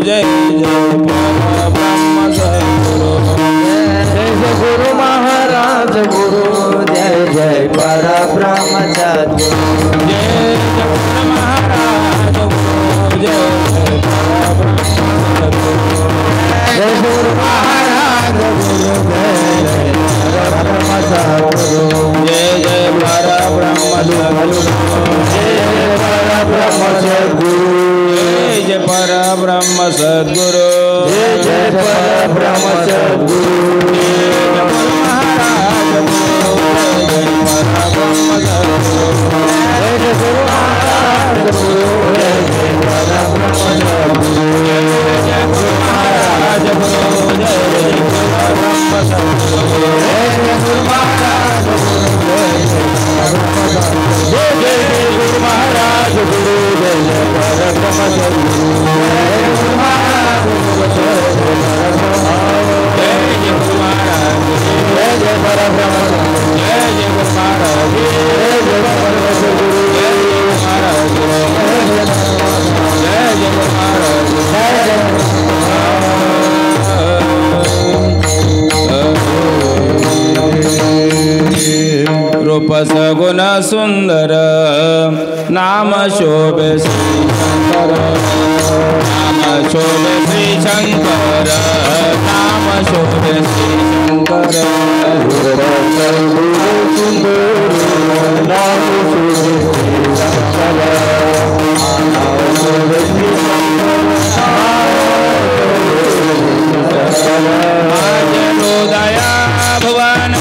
जय रूप सगुण सुंदर नाम शोभे श्री शंकर नाम शोभे श्री शंकर नाम शोभे श्री शंकर दया भुवन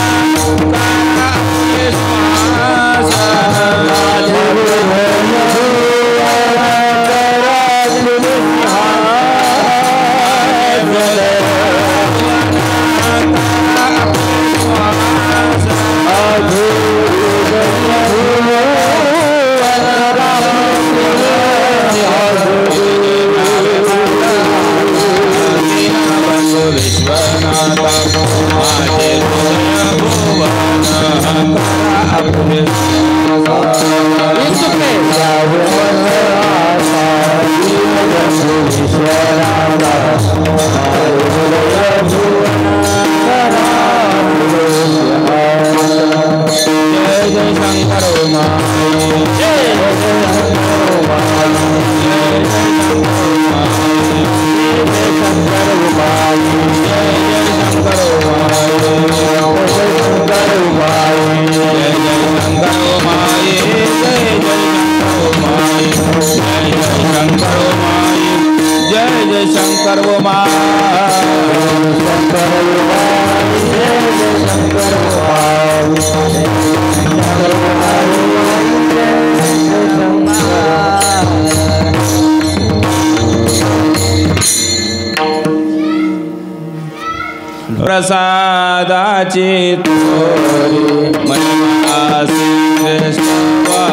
प्रसादाची तोरी महिमासे श्रेष्ठवा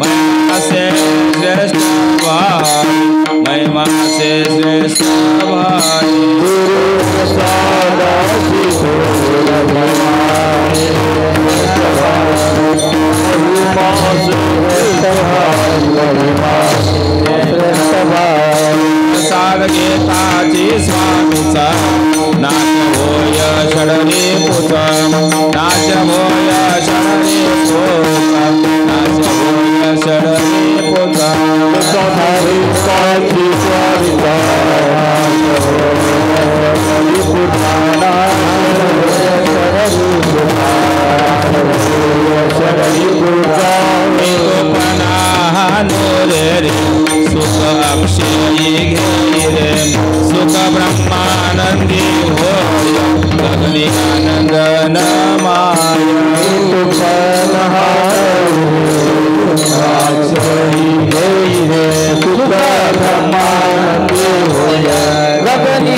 महिमासे श्रेष्ठवा महिमासे श्रेष्ठवा प्रसादाची प्रसाद घेताची स्वामीचा नाच होय षडरी पुत नाच होय षडरी पुत नाच होय षडरी पुत सुख अक्षयी घेरे सुख ब्रह्मानंदी हो गगनी आनंद नमाय सुख ब्रह्मानंदी हो गगनी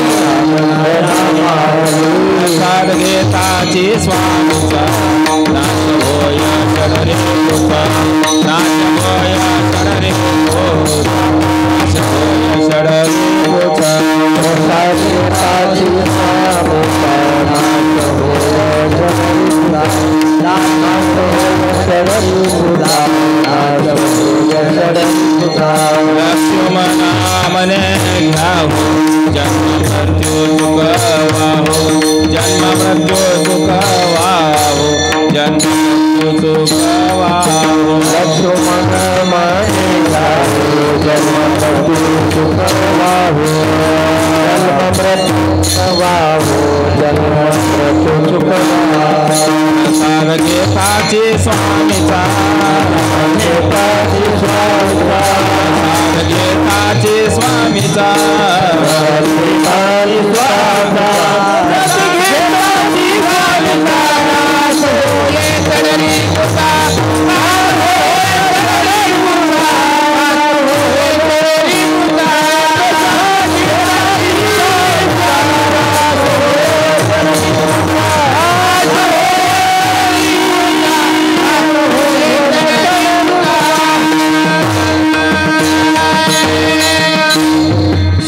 प्रसाद घेताची स्वामीचा नाच होय षडरी पुत नाच होय षडरी पुत नाच होय षडरी पुत प्रसाद घेताची स्वामीचा नाच होय षडरी पुत नाच होय षडरी पुत नाच होय षडरी पुत लक्ष्मणा मने घ्यावो जन्म मृत्यू चुकवाहो जन्म मृत्यू चुकवाहो जन्म मृत्यू चुकवाहो लक्ष्मण मने घ्यावो जन्म मृत्यू चुकवाहो जन्म मृत्यू चुकवाहो जन्म मृत्यू चुकवाहो प्रसाद घेताची स्वामीचा घेताची स्वामीचा प्रसाद घेताची स्वामीचा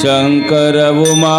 शंकर उमा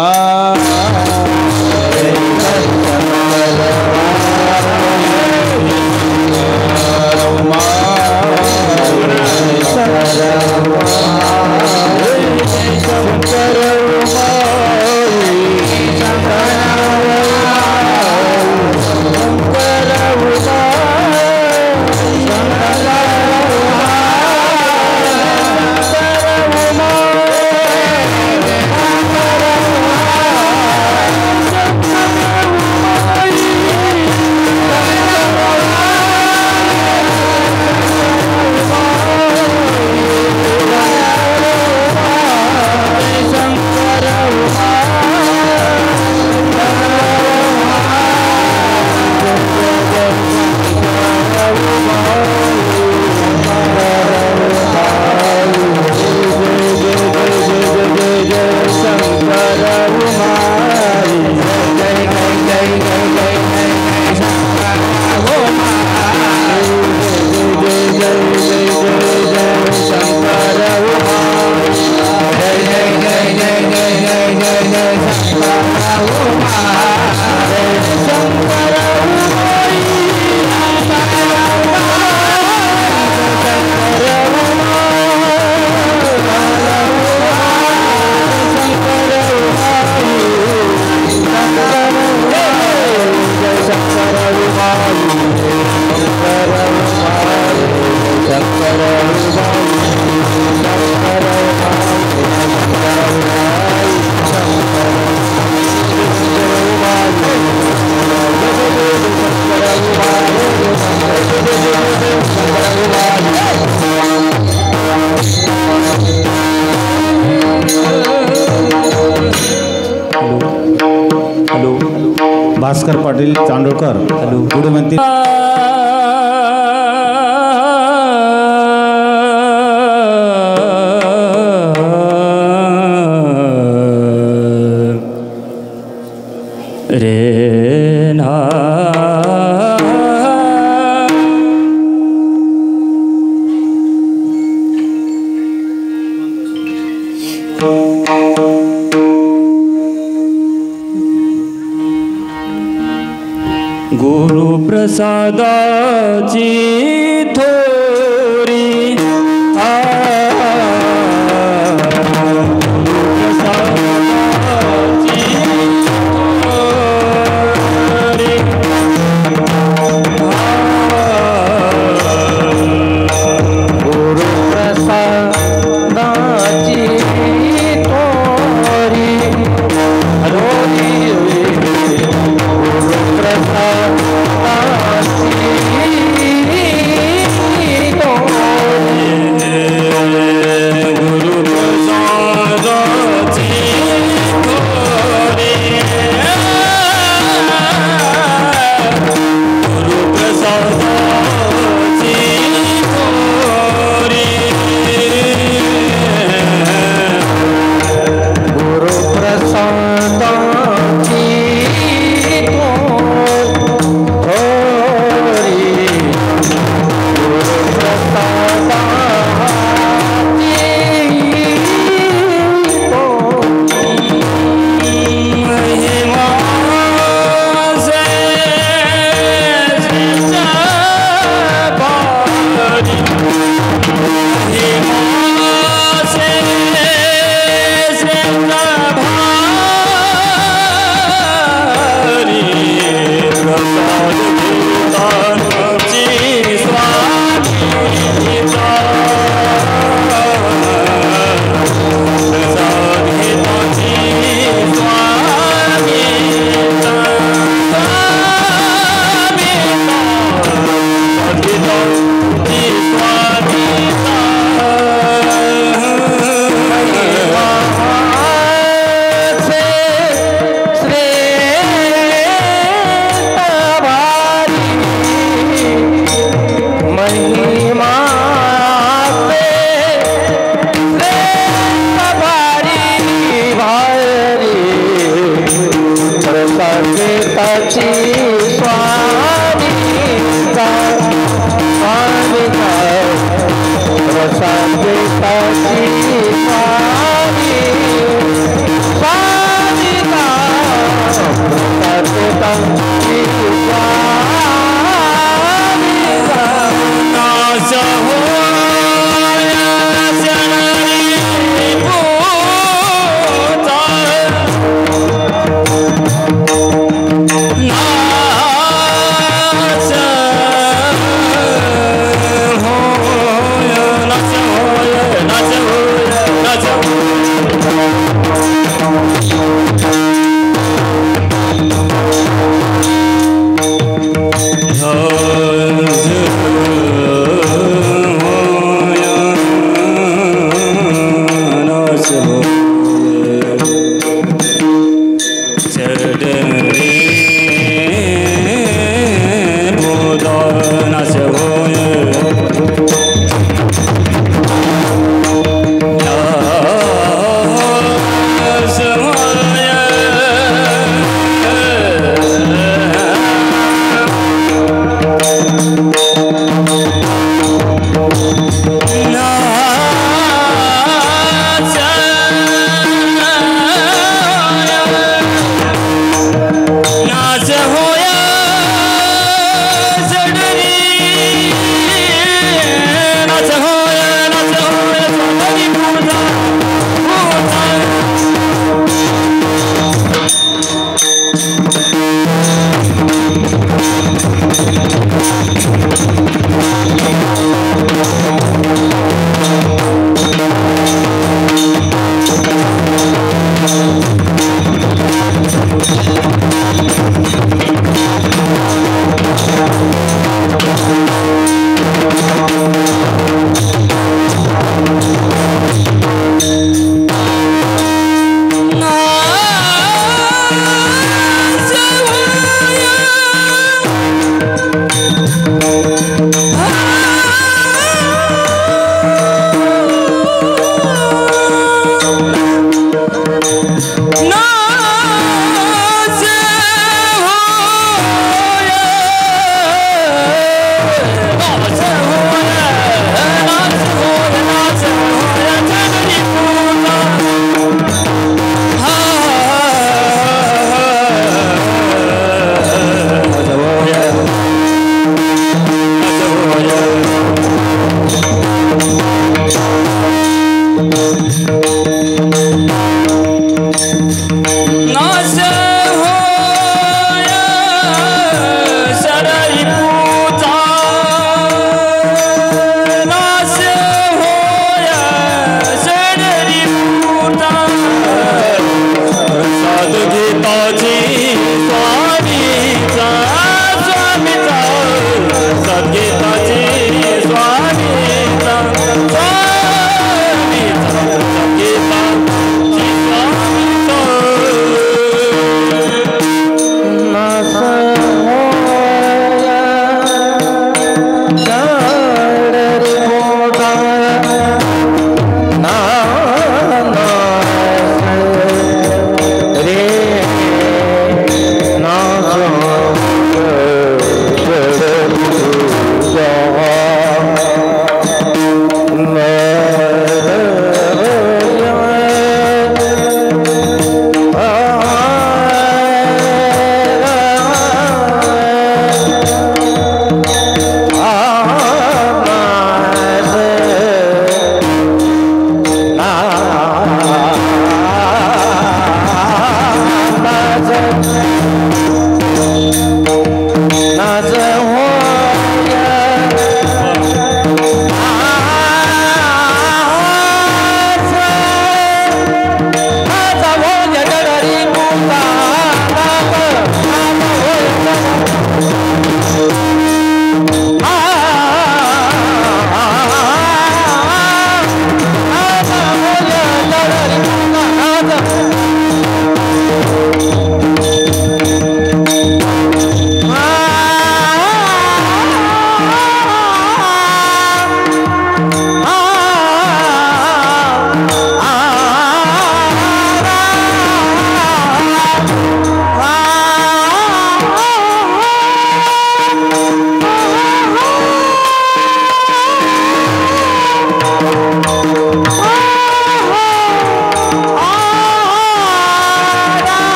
भास्कर पाटील चांदोळकर पुढे म्हणतील रे ना गुरु प्रसादाची थोरी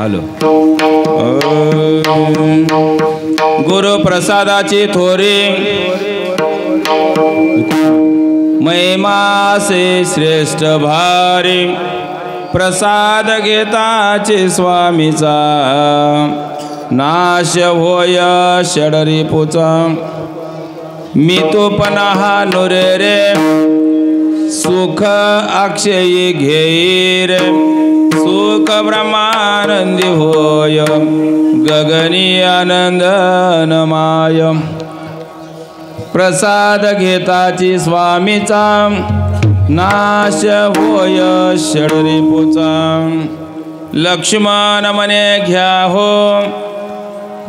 हॅलो. गुरुप्रसादाची थोरी महिमासे श्रेष्ठ भारी प्रसाद घेताचे स्वामीचा नाश होय षडरिपुचा मी तो पनाहा नुरे रे सुख अक्षयी घेई रे सुख ब्रह्मानंदी होय गगनी आनंदनमाय प्रसाद घेताची स्वामीचा नाश होय षडरिपुचा लक्ष्मण मने घ्या हो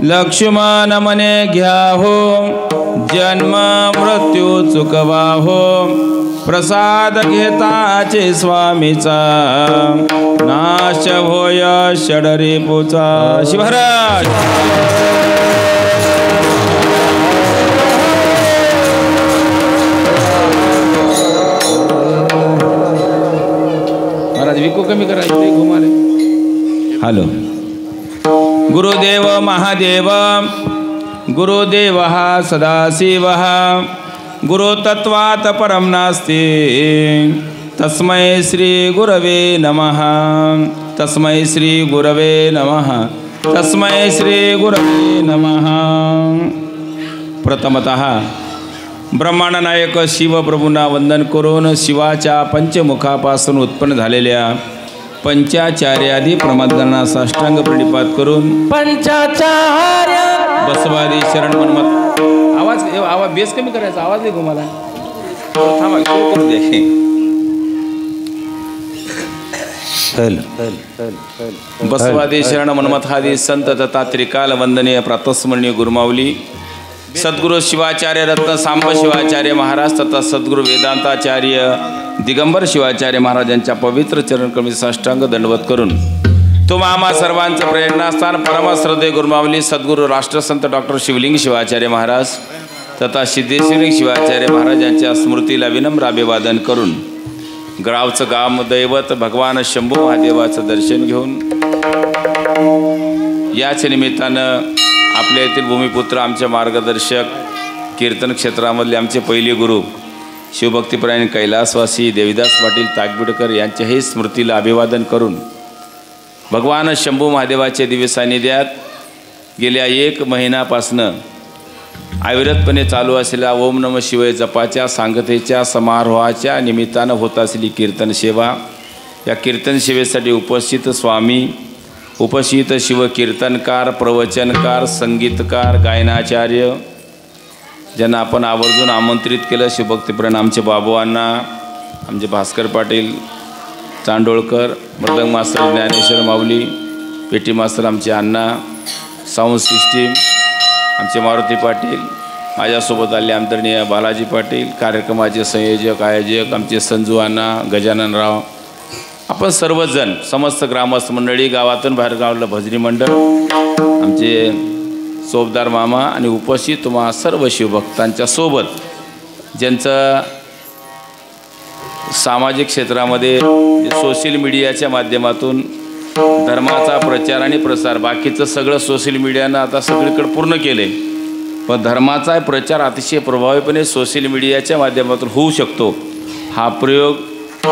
लक्ष्मण मने घ्या हो जन्म मृत्यू चुकवा हो प्रसाद घेताचे स्वामीचा नाश होय षडरिपुचा. शिवराज महाराज विको कमी करायचं घुमाले. हॅलो. गुरुदेव महादेव गुरुदेव हा सदाशिव गुरुतत्वात् परं नास्ति तस्मै श्री गुरवे नमः तस्मै श्री गुरवे नमः तस्मै श्री गुरवे नमः. प्रथमतः ब्रह्मांड नायक शिवप्रभूंना वंदन करून शिवाच्या पंचमुखापासून उत्पन्न झालेल्या पंचाचार्यादी प्रमादांना साष्टांग प्रणिपात करून पंचाचार्य बसवादी शरण मनमत. आवाज बेस कमी करायचा, आवाज नाही घुमाला. थांबा सुरू करू दे. बसवादी शरण मनमथादी संत तथा त्रिकाल वंदनीय प्रातस्मरणीय गुरुमाऊली सद्गुरु शिवाचार्य रत्न सांब शिवाचार्य महाराज तथा सद्गुरु वेदांताचार्य दिगंबर शिवाचार्य महाराजांच्या पवित्र चरणकमी साष्टांग दंडवत करून तुम आम्हा सर्वांचं प्रेरणास्थान परमश्रद्धेय गुरुमाऊली सद्गुरु राष्ट्रसंत डॉक्टर शिवलिंग शिवाचार्य महाराज तथा सिद्धेश्वरी शिवाचार्य महाराजांच्या स्मृतीला विनम्र अभिवादन करून गावचं गाम दैवत भगवान शंभू महादेवाचं दर्शन घेऊन याच निमित्तानं आपल्या येथील भूमिपुत्र आमचे मार्गदर्शक कीर्तन क्षेत्रामधले आमचे पहिले गुरु शिवभक्तीपरायण कैलासवासी देविदास पाटील ताकबिडकर यांच्याही स्मृतीला अभिवादन करून भगवान शंभू महादेवाच्या दिव्य सान्निध्यात गेल्या 1 महिन्यापासनं अविरतपणे चालू असलेल्या ओम नमः शिवाय जपाच्या सांगतेच्या समारोहाच्या निमित्तानं होत असलेली कीर्तन सेवा, या कीर्तन सेवेसाठी उपस्थित स्वामी, उपस्थित शिवकीर्तनकार, प्रवचनकार, संगीतकार, गायनाचार्य ज्यांना आपण आवर्जून आमंत्रित केलं, शिवभक्तीप्राण आमचे बाबूंना, आमचे भास्कर पाटील चांडोळकर, मृदंग मास्तर ज्ञानेश्वर माऊली, पेटी मास्तर आमचे अण्णा, साऊंड सिस्टीम आमचे मारुती पाटील, माझ्यासोबत आले आमदरणीय बालाजी पाटील, कार्यक्रमाचे संयोजक आयोजक आमचे संजू अण्णा, गजाननराव, आपण सर्वजण समस्त ग्रामस्थ मंडळी, गावातून बाहेर गावाला भजनी मंडळ, आमचे सोबदार मामा आणि उपस्थित तुम्हा सर्व शिवभक्तांच्या सोबत ज्यांचं सामाजिक क्षेत्रामध्ये सोशल मीडियाच्या माध्यमातून धर्माचा प्रचार आणि प्रसार, बाकीचं सगळं सोशल मीडियानं आता सगळीकडे पूर्ण केले, पण धर्माचा प्रचार अतिशय प्रभावीपणे सोशल मीडियाच्या माध्यमातून होऊ शकतो. हा प्रयोग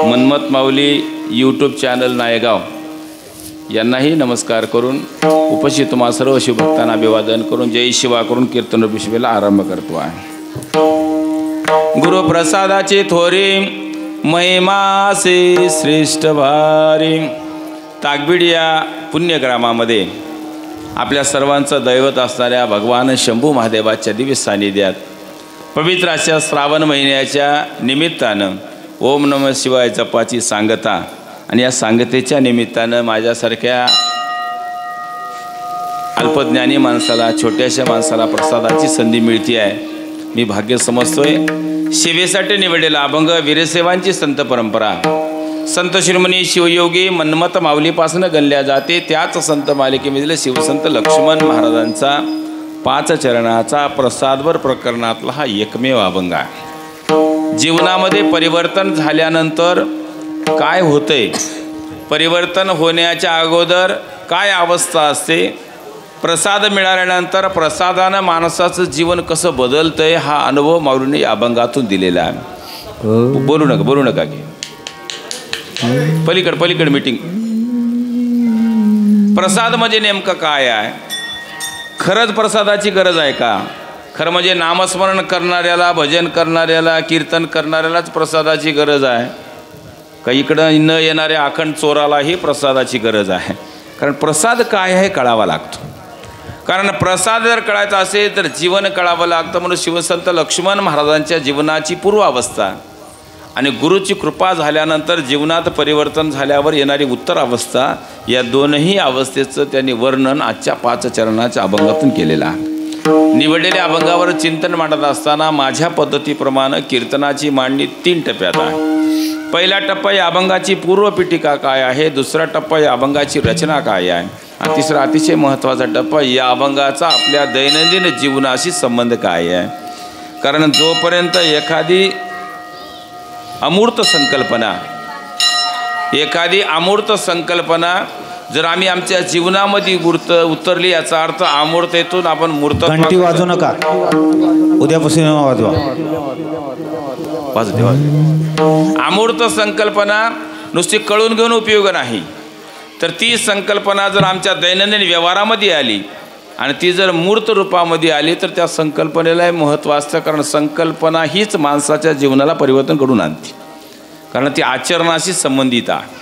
मनमत माऊली यूट्यूब चॅनल नायगाव यांनाही नमस्कार करून उपस्थित तुम्हा सर्व शिवभक्तांना अभिवादन करून जय शिवा करून कीर्तन पिशवेला आरंभ करतो आहे. गुरुप्रसादाची थोरी महिमासे श्रेष्ठ भारी. ताकबीड या पुण्यग्रामामध्ये आपल्या सर्वांचं दैवत असणाऱ्या भगवान शंभू महादेवाच्या दिव्य सान्निध्यात पवित्र अशा श्रावण महिन्याच्या निमित्तानं ओम नमः शिवाय जपाची सांगता आणि या सांगतेच्या निमित्तानं माझ्यासारख्या अल्पज्ञानी माणसाला, छोट्याशा माणसाला प्रसादाची संधी मिळते आहे. मी भाग्य समजतोय. सेवेसाठी निवडलेला अभंग वीरसेवांची संत परंपरा संत शिरोमणी शिवयोगी मनमत माऊलीपासून गणल्या जाते. त्याच संत मालिकेमधील शिवसंत लक्ष्मण महाराजांचा 5 चरणाचा प्रसादवर प्रकरणातला हा एकमेव अभंग आहे. जीवनामध्ये परिवर्तन झाल्यानंतर काय होतंय, परिवर्तन होण्याच्या अगोदर काय अवस्था असते, प्रसाद मिळाल्यानंतर प्रसादानं माणसाचं जीवन कसं बदलतंय हा अनुभव माऊलीने या अभंगातून दिलेला आहे. बोलू नका की पलीकड मीटिंग. प्रसाद म्हणजे नेमकं काय आहे? खरंच प्रसादाची गरज आहे का? खरं म्हणजे नामस्मरण करणाऱ्याला, भजन करणाऱ्याला, कीर्तन करणाऱ्यालाच प्रसादाची गरज आहे का इकडं न येणाऱ्या अखंड चोरालाही प्रसादाची गरज आहे? कारण प्रसाद काय आहे कळावा लागतो. कारण प्रसाद जर कळायचा असेल तर जीवन कळावं लागतं. म्हणून शिवसंत लक्ष्मण महाराजांच्या जीवनाची पूर्वावस्था आणि गुरुची कृपा झाल्यानंतर जीवनात परिवर्तन झाल्यावर येणारी उत्तर अवस्था, या दोनही अवस्थेचं त्यांनी वर्णन आजच्या 5 चरणाच्या अभंगातून केलेलं आहे. निवडलेल्या अभंगावर चिंतन मांडत असताना माझ्या पद्धतीप्रमाणे कीर्तनाची मांडणी 3 टप्प्यात आहे. पहिला टप्पा या अभंगाची पूर्वपीठिका काय आहे, दुसरा टप्पा या अभंगाची रचना काय आहे, आणि तिसरा अतिशय महत्त्वाचा टप्पा या अभंगाचा आपल्या दैनंदिन जीवनाशी संबंध काय आहे. कारण जोपर्यंत एखादी अमूर्त संकल्पना जर आम्ही आमच्या जीवनामध्ये उतरली, याचा अर्थ अमूर्तेतून आपण मूर्त. घंटी वाजू नका, उद्यापासून वाजवा. अमूर्त संकल्पना नुसती कळून घेऊन उपयोग नाही, तर ती संकल्पना जर आमच्या दैनंदिन व्यवहारामध्ये आली आणि ती जर मूर्त रूपामध्ये आली तर त्या संकल्पनेला महत्त्व असतं. कारण संकल्पना हीच माणसाच्या जीवनाला परिवर्तन घडवून आणते, कारण ती आचरणाशी संबंधित आहे.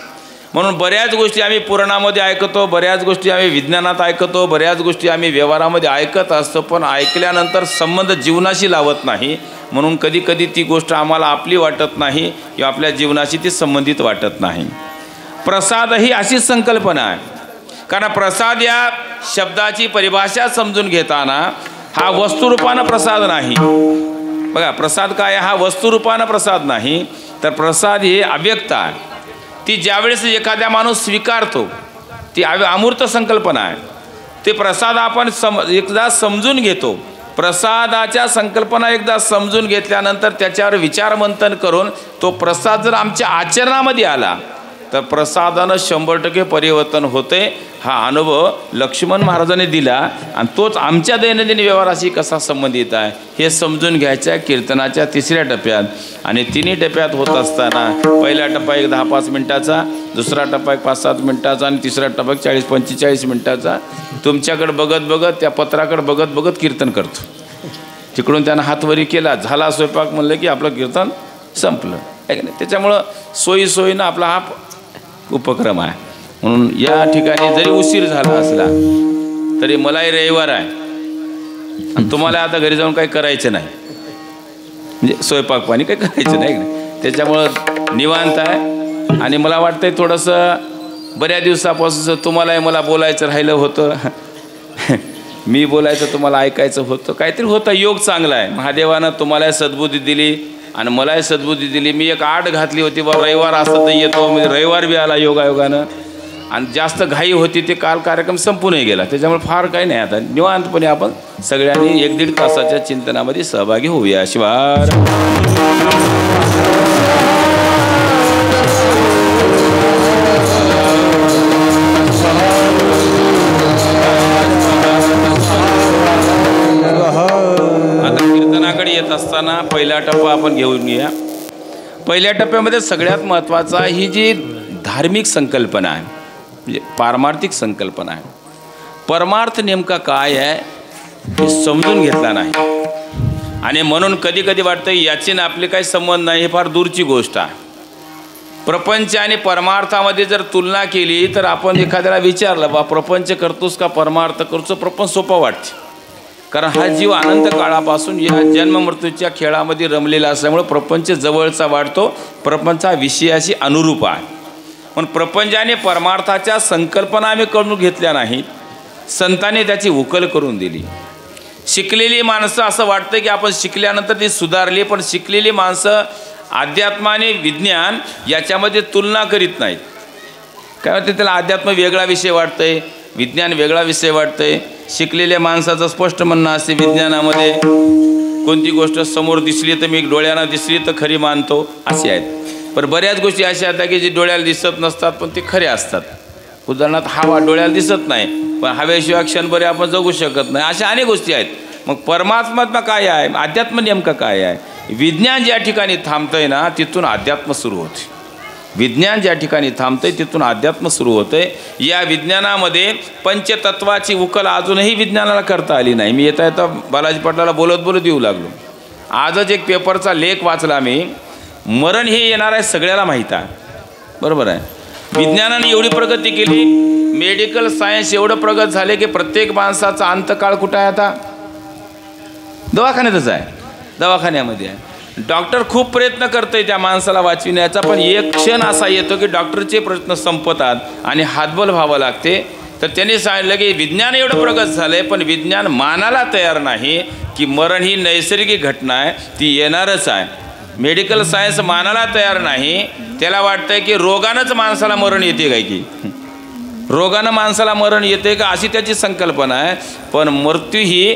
म्हणून बऱ्याच गोष्टी आम्ही पुराणामध्ये ऐकतो, बऱ्याच गोष्टी आम्ही विज्ञानात ऐकतो, बऱ्याच गोष्टी आम्ही व्यवहारामध्ये ऐकत असतो, पण ऐकल्यानंतर संबंध जीवनाशी लावत नाही. म्हणून कधी कधी ती गोष्ट आम्हाला आपली वाटत नाही किंवा आपल्या जीवनाशी ती संबंधित वाटत नाही. प्रसाद ही अशीच संकल्पना आहे. कारण प्रसाद या शब्दाची परिभाषा समजून घेताना हा वस्तुरूपानं प्रसाद नाही. बघा, प्रसाद काय हा वस्तुरूपानं प्रसाद नाही, तर प्रसाद हे अव्यक्त आहे. ती ज्यावेळेस एखाद्या माणूस स्वीकारतो ती अमूर्त संकल्पना आहे. ते प्रसाद आपण एकदा समजून घेतो. प्रसादाच्या संकल्पना एकदा समजून घेतल्यानंतर त्याच्यावर विचारमंथन करून तो प्रसाद जर आमच्या आचरणामध्ये आला तर प्रसादानं 100% परिवर्तन होते. हा अनुभव लक्ष्मण महाराजांनी दिला आणि तोच आमच्या दैनंदिन व्यवहाराशी कसा संबंधित आहे हे समजून घ्यायचं आहे कीर्तनाच्या 3ऱ्या टप्प्यात. आणि 3ही टप्प्यात होत असताना पहिला टप्पा एक 10-5 मिनिटाचा, दुसरा टप्पा एक 5-7 मिनिटाचा आणि तिसरा टप्पा 40-45 मिनिटाचा. तुमच्याकडे बघत त्या पत्राकडे बघत कीर्तन करतो. तिकडून त्यानं हातवरी केला, झाला स्वयंपाक म्हणलं की आपलं कीर्तन संपलं आहे की नाही. त्याच्यामुळं सोयीनं आपला हा उपक्रम आहे. म्हणून या ठिकाणी जरी उशीर झाला असला तरी मलाही रविवार आहे आणि तुम्हाला आता घरी जाऊन काही करायचं नाही, म्हणजे स्वयंपाक पाणी काही करायचं नाही. त्याच्यामुळं निवांत आहे. आणि मला वाटतंय थोडंसं बऱ्याच दिवसापासून तुम्हालाही मला बोलायचं राहिलं होतं, मी बोलायचं तुम्हाला ऐकायचं होतं, काहीतरी होतं. योग चांगला आहे. महादेवानं तुम्हालाही सद्बुद्धी दिली आणि मलाही सद्बुद्धी दिली. मी एक आट घातली होती बा रविवार असं तर येतो, म्हणजे रविवार बी आला योगायोगानं. आणि जास्त घाई होती ते काल कार्यक्रम संपूनही गेला. त्याच्यामुळे फार काही नाही, आता निवांतपणे आपण सगळ्यांनी 1-1.5 तासाच्या चिंतनामध्ये सहभागी होऊया. शिवार येत असताना पहिला टप्पा आपण घेऊन घेऊया. पहिल्या टप्प्यामध्ये सगळ्यात महत्त्वाचा ही जी धार्मिक संकल्पना आहे, म्हणजे पारमार्थिक संकल्पना आहे. परमार्थ नेमका काय आहे हे समजून घेतला नाही आणि म्हणून कधी कधी वाटतं याची ना आपले काही संबंध नाही, हे फार दूरची गोष्ट आहे. प्रपंच आणि परमार्थामध्ये जर तुलना केली तर आपण एखाद्याला विचारलं बा प्रपंच करतोस का परमार्थ करतो, प्रपंच सोपा वाटते. कारण हा जीव अनंत काळापासून या जन्ममृत्यूच्या खेळामध्ये रमलेला असल्यामुळे प्रपंच जवळचा वाटतो, प्रपंच हा विषयाशी अनुरूप आहे. पण प्रपंच आणि परमार्थाच्या संकल्पना आम्ही करून घेतल्या नाहीत, संतांनी त्याची उकल करून दिली. शिकलेली माणसं असं वाटतं की आपण शिकल्यानंतर ती सुधारली, पण शिकलेली माणसं अध्यात्म आणि विज्ञान याच्यामध्ये तुलना करीत नाहीत. काय वाटतं त्याला अध्यात्म वेगळा विषय वाटतंय, विज्ञान वेगळा विषय वाटतंय. शिकलेल्या माणसाचं स्पष्ट म्हणणं असते विज्ञानामध्ये कोणती गोष्ट समोर दिसली तर मी डोळ्यानं दिसली तर खरी मानतो, अशी आहेत. पण बऱ्याच गोष्टी अशा आहेत की जे डोळ्याला दिसत नसतात पण ते खरे असतात. उदाहरणार्थ हवा डोळ्याला दिसत नाही, पण हवेशिवाय क्षणभर आपण जगू शकत नाही. अशा अनेक गोष्टी आहेत. मग परमात्मा काय आहे, अध्यात्म नेमकं काय आहे? विज्ञान ज्या ठिकाणी थांबतंय ना तिथून अध्यात्म सुरू होते. विज्ञान ज्या ठिकाणी थांबतंय तिथून अध्यात्म सुरू होतंय. या विज्ञानामध्ये पंचतत्वाची उकल अजूनही विज्ञानाला करता आली नाही. मी येता येता बालाजी पाटलाला बोलत बोलत येऊ लागलो. आजच एक पेपरचा लेख वाचला मी. मरण हे येणार आहे सगळ्याला माहीत आहे, बरोबर आहे. विज्ञानाने एवढी प्रगती केली, मेडिकल सायन्स एवढं प्रगत झाले की प्रत्येक माणसाचा अंतकाळ कुठं आहे? आता दवाखान्यातच आहे, दवाखान्यामध्ये आहे. डॉक्टर खूप प्रयत्न करतोय त्या माणसाला वाचविण्याचा, पण एक क्षण असा येतो की डॉक्टरचे प्रयत्न संपतात आणि हातबल व्हावं लागते. तर त्यांनी सांगितलं की विज्ञान एवढं प्रगत झालं आहे, पण विज्ञान मानायला तयार नाही की मरण ही नैसर्गिक घटना आहे, ती येणारच आहे. मेडिकल सायन्स मानायला तयार नाही. त्याला वाटतंय की रोगानंच माणसाला मरण येते काय, की रोगानं माणसाला मरण येते का, अशी त्याची संकल्पना आहे. पण मृत्यू ही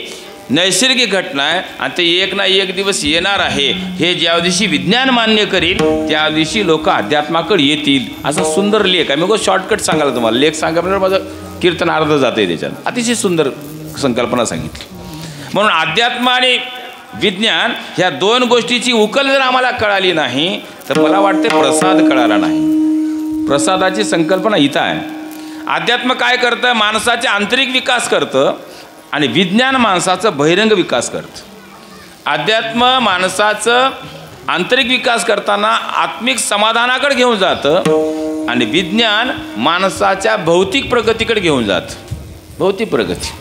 नैसर्गिक घटना आहे आणि ते एक ना एक दिवस येणार आहे. हे ज्या दिवशी विज्ञान मान्य करील त्या दिवशी लोक अध्यात्माकडे येतील. असा सुंदर लेख आहे. मी शॉर्टकट सांगायला तुम्हाला, लेख सांगा माझं कीर्तन अर्ध जाते त्याच्यात. अतिशय सुंदर संकल्पना सांगितली. म्हणून अध्यात्म आणि विज्ञान ह्या दोन गोष्टीची उकल जर आम्हाला कळाली नाही तर मला वाटते प्रसाद कळाला नाही. प्रसादाची संकल्पना इथं आहे. अध्यात्म काय करतं? माणसाचा आंतरिक विकास करतं आणि विज्ञान माणसाचं बहिरंग विकास करतं. अध्यात्म माणसाचं आंतरिक विकास करताना आत्मिक समाधानाकडे घेऊन जातं आणि विज्ञान माणसाच्या भौतिक प्रगतीकडे घेऊन जातं, भौतिक प्रगती.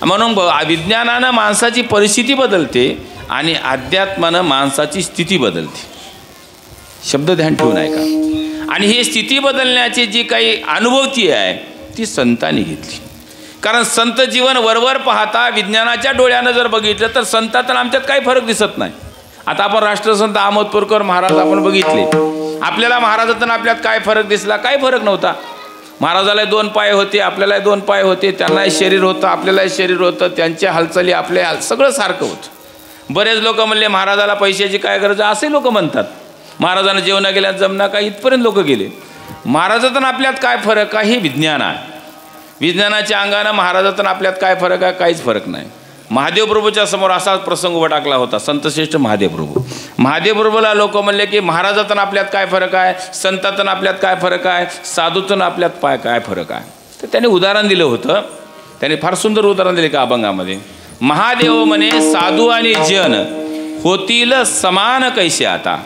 म्हणून विज्ञानानं माणसाची परिस्थिती बदलते आणि अध्यात्मानं माणसाची स्थिती बदलते. शब्द ध्यान ठेवून आहे का? आणि ही स्थिती बदलण्याची जी काही अनुभूती आहे ती संतांनी घेतली. कारण संत जीवन वरवर पाहता विज्ञानाच्या डोळ्यानं जर बघितलं तर संतात आमच्यात काही फरक दिसत नाही. आता आपण राष्ट्रसंत अहमदपूरकर महाराज आपण बघितले. आपल्याला महाराजातून आपल्यात काय फरक दिसला? काही फरक नव्हता. महाराजाला 2 पाय होते, आपल्याला 2 पाय होते, त्यांनाही शरीर होतं, आपल्यालाही शरीर होतं, त्यांच्या हालचाली आपल्या सगळं सारखं होतं. बरेच लोक म्हणले महाराजाला पैशाची काय गरज आहे, असे लोक म्हणतात. महाराजांना जेवणा गेल्या जमना का, इथपर्यंत लोक गेले. महाराजातून आपल्यात काय फरक आहे? हे विज्ञान आहे. विज्ञानाच्या अंगानं महाराजातून आपल्यात काय फरक आहे? काहीच फरक नाही. महादेव प्रभूच्या समोर असाच प्रसंग उभा टाकला होता, संतश्रेष्ठ महादेव प्रभू. महादेव प्रभूला लोक म्हणले की महाराजातून आपल्यात काय फरक आहे, संतातून आपल्यात काय फरक आहे, साधूतून आपल्यात काय फरक आहे. तर त्याने उदाहरण दिलं होतं. त्याने फार सुंदर उदाहरण दिले का अभंगामध्ये. महादेव म्हणे साधू आणि जन होतील समान कैसे आता.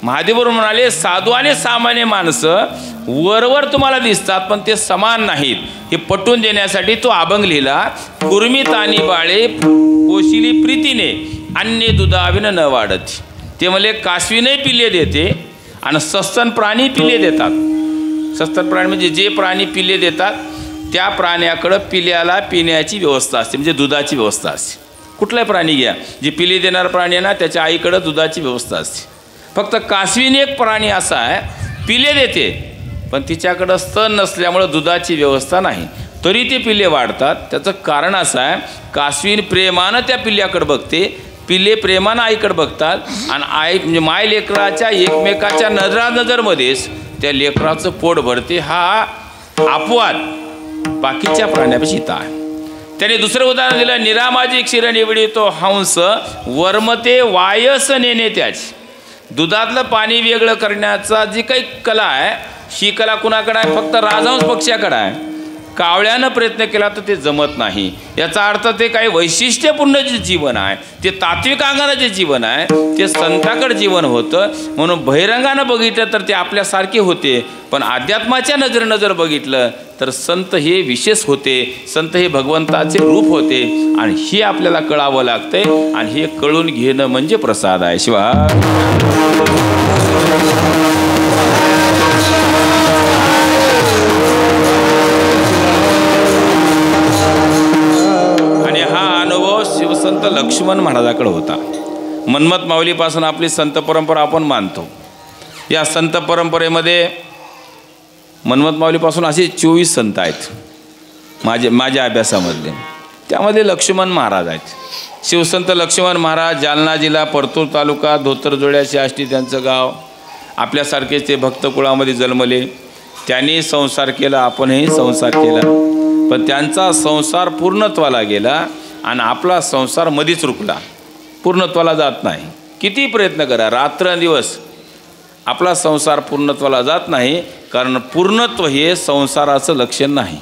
महादेव म्हणाले साधू आणि सामान्य माणसं वरवर तुम्हाला दिसतात पण ते समान नाहीत. हे पटवून देण्यासाठी तो अभंग लिहिला. कुर्मी तानी बाळे पोशिली प्रीतीने अन्य दुधाविन न वाढत. ते म्हणले कासवीने पिल्ले देते आणि सस्तन प्राणी पिल्ले देतात. सस्तन प्राणी म्हणजे जे प्राणी पिल्ले देतात त्या प्राण्याकडं पिल्याला पिण्याची व्यवस्था असते, म्हणजे दुधाची व्यवस्था असते. कुठलाही प्राणी घ्या, जे पिल्ले देणार प्राणी आहे ना त्याच्या आईकडं दुधाची व्यवस्था असते. फक्त कासवीने एक प्राणी असा आहे पिल्ले देते पण तिच्याकडं स्तन नसल्यामुळं दुधाची व्यवस्था नाही, तरी ते पिल्ले वाढतात. त्याचं कारण असं आहे कासवीन प्रेमानं त्या पिल्ल्याकडे बघते, पिल्ले प्रेमानं आईकडे बघतात आणि आई म्हणजे माय लेकराच्या एकमेकाच्या नजरानजरमध्येच त्या लेकराचं पोट भरते. हा अपवाद बाकीच्या प्राण्यापेक्षा आहे. त्याने दुसरं उदाहरण दिलं. निरामाजी क्षीर निवडितो हंस वर्मते वायस नेणे त्याची. दुधातलं पाणी वेगळं करण्याचा जी काही कला आहे ही कला कुणाकडे आहे? फक्त राजहंस पक्ष्याकडे आहे. कावळ्यानं प्रयत्न केला तर ते जमत नाही. याचा अर्थ ते काही वैशिष्ट्यपूर्ण जे जीवन आहे ते तात्विक अंगानं जे जीवन आहे ते संताकडे जीवन होतं. म्हणून बहिरंगानं बघितलं तर ते आपल्यासारखे होते, पण अध्यात्माच्या नजरेनं जर बघितलं तर संत हे विशेष होते, संत हे भगवंताचे रूप होते. आणि हे आपल्याला कळावं लागतंय आणि हे कळून घेणं म्हणजे प्रसाद आहे. शिवाय शिवसंत लक्ष्मण महाराजाकडे होता. मन्मथ माऊलीपासून आपली संत परंपरा आपण मानतो. या संत परंपरेमध्ये मन्मथ माऊलीपासून असे 24 संत आहेत माझ्या अभ्यासामधले. त्यामध्ये लक्ष्मण महाराज आहेत. शिवसंत लक्ष्मण महाराज जालना जिल्हा परतूर तालुका धोतरजोड्याची आष्टी त्यांचं गाव. आपल्यासारखेच ते भक्त कुळामध्ये जन्मले. त्यांनी संसार केला, आपणही संसार केला, पण त्यांचा संसार पूर्णत्वाला गेला आणि आपला संसार मधीच रुकला, पूर्णत्वाला जात नाही. किती प्रयत्न करा, रात्रंदिवस आपला संसार पूर्णत्वाला जात नाही, कारण पूर्णत्व हे संसाराचं लक्षण नाही.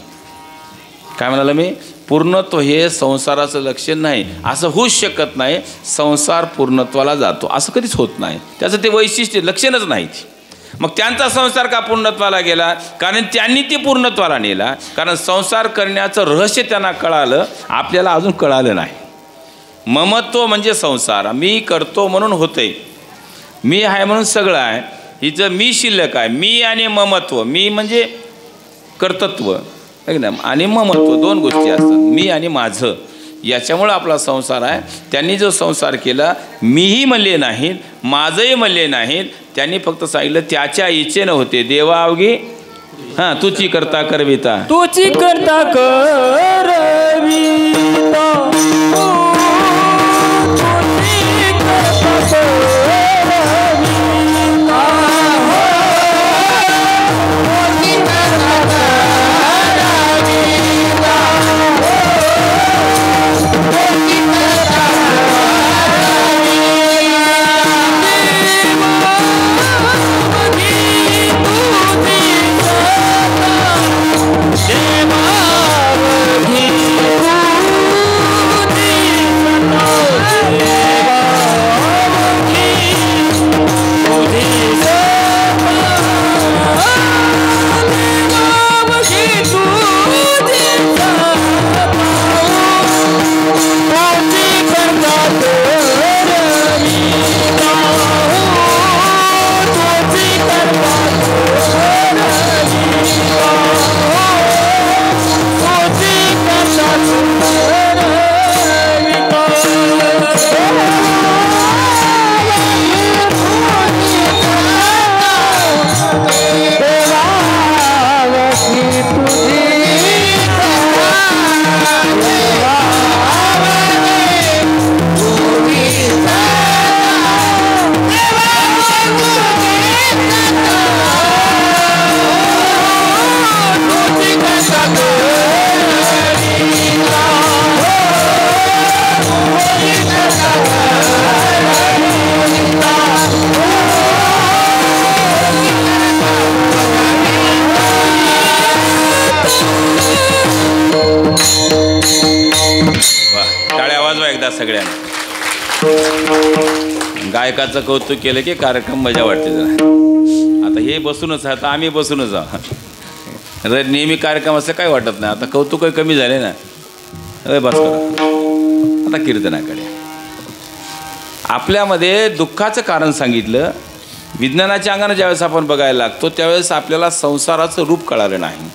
काय म्हणाला मी? पूर्णत्व हे संसाराचं लक्षण नाही, असं होऊच शकत नाही. संसार पूर्णत्वाला जातो असं कधीच होत नाही, त्याचं ते वैशिष्ट्य लक्षणच नाही. मग त्यांचा संसार का पूर्णत्वाला गेला? कारण त्यांनी ते पूर्णत्वाला नेला. कारण संसार करण्याचं रहस्य त्यांना कळालं, आपल्याला अजून कळालं नाही. ममत्व म्हणजे संसार, मी करतो म्हणून होतंय, मी आहे म्हणून सगळं आहे, हिचं मी शिल्लक आहे. मी आणि ममत्व, मी म्हणजे कर्तृत्व आणि ममत्व दोन गोष्टी असतात, मी आणि माझं, याच्यामुळं आपला संसार आहे. त्यांनी जो संसार केला, मीही म्हणले नाहीत, माझंही म्हणले नाहीत, त्यांनी फक्त सांगितलं त्याच्या इच्छेनं होते. देवा अवघी तुची करता करविता, तुची करता करविता. गायकाचं कौतुक केलं की कार्यक्रम मजा वाटते जरा. आता हे बसूनच आहे, आता आम्ही बसूनच आहोत. नेहमी कार्यक्रम असं काही वाटत नाही. आता कौतुक कमी झाले ना. बस करा आता कीर्तनाकडे. आपल्यामध्ये दुःखाचं कारण सांगितलं. विज्ञानाच्या अंगानं ज्यावेळेस आपण बघायला लागतो त्यावेळेस आपल्याला संसाराचं रूप कळालं नाही.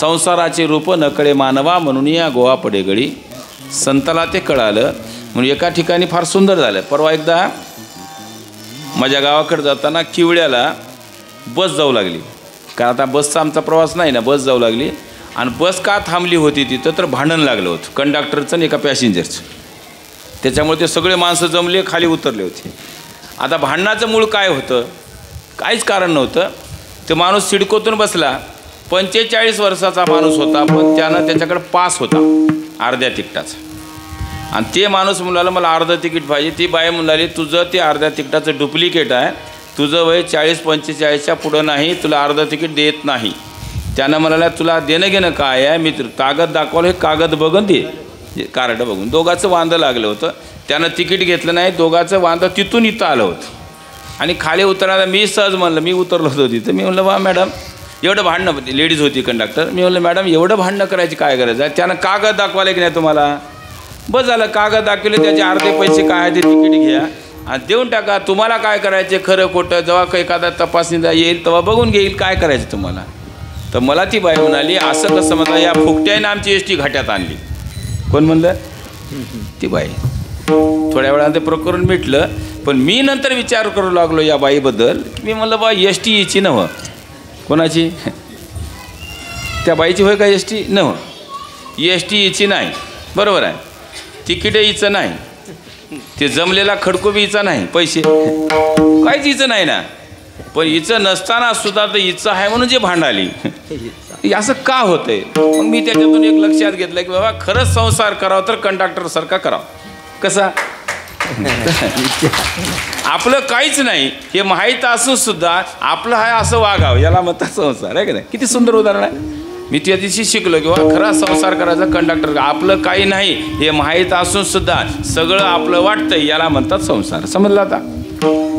संसाराचे रूप नकळे मानवा म्हणून या गोवा पडे गडी. संताला ते कळालं म्हणून एका ठिकाणी फार सुंदर झालं. परवा एकदा माझ्या गावाकडे जाताना किवड्याला बस जाऊ लागली. कारण आता बसचा आमचा प्रवास नाही ना, बस जाऊ लागली. आणि बस का थांबली होती तिथं तर भांडण लागलं होतं कंडक्टरचं आणि एका पॅसेंजरचं. त्याच्यामुळे ते सगळे माणसं जमले, खाली उतरले होते. आता भांडणाचं मूळ काय होतं? काहीच कारण नव्हतं. ते माणूस सिडकोतून बसला. 45 वर्षाचा माणूस होता, पण त्यानं त्याच्याकडे पास होता अर्ध्या तिकिटाचा. आणि ते माणूस म्हणाला मला अर्धं तिकीट पाहिजे. ती बाई म्हणाली तुझं ते अर्ध्या तिकिटाचं डुप्लिकेट आहे, तुझं वय 40-45च्या पुढं नाही, तुला अर्धं तिकीट देत नाही. त्यानं म्हणाला तुला देणं घेणं काय आहे? मी कागद दाखवलं, हे कागद बघून दे, कार्ड बघून. दोघाचं वांदं लागलं होतं. त्यानं तिकीट घेतलं नाही. दोघाचं वांदं तिथून इथं आलं होतं. आणि खाली उतरायला मी सहज म्हणलं, मी उतरलो होतो तिथं. मी म्हणलं वा मॅडम एवढं भांडणं, लेडीज होती कंडक्टर. मी म्हणलं मॅडम एवढं भांडणं करायची काय गरज आहे? त्यानं कागद दाखवायला की नाही तुम्हाला? बस झालं, कागद दाखवले, त्याचे अर्धे पैसे काय आहे ते तिकीट घ्या आणि देऊन टाका. तुम्हाला काय करायचे खरं खोटं जेव्हा काही एखादा तपासणीला येईल तेव्हा बघून घेईल काय करायचं तुम्हाला. तर मला ती बाई म्हणाली असं कसं म्हणता, या फुकट्याने आमची एसटी घाट्यात आणली. कोण म्हणलं? ती बाई. थोड्या वेळानं ते प्रकरण मिटलं. पण मी नंतर विचार करू लागलो या बाईबद्दल. मी म्हणलं बा एसटी याची नव्हं. कोणाची? त्या बाईची होय का एसटी? नव्हं, एसटी याची नाही. बरोबर आहे. तिकीट हिचं नाही, ते जमलेला खडको बी हिचा नाही, पैसे काहीच हिचं नाही ना. पण हिचं नसताना सुद्धा तर हिचं आहे म्हणून जे भांडाली असं का होतंय. मग मी त्याच्यातून एक लक्षात घेतलं की बाबा खरंच संसार करावा तर कंडक्टर सारखा करावा. कसा आपलं काहीच नाही हे माहीत असून सुद्धा आपलं आहे असं वागावं याला म्हणतात संसार आहे का नाही. किती सुंदर उदाहरण आहे. मी त्या दिवशी शिकलो की बाबा खरा संसार करायचा कंडक्टर आपलं काही नाही हे माहीत असून सुद्धा सगळं आपलं वाटतंय याला म्हणतात संसार. समजलं आता.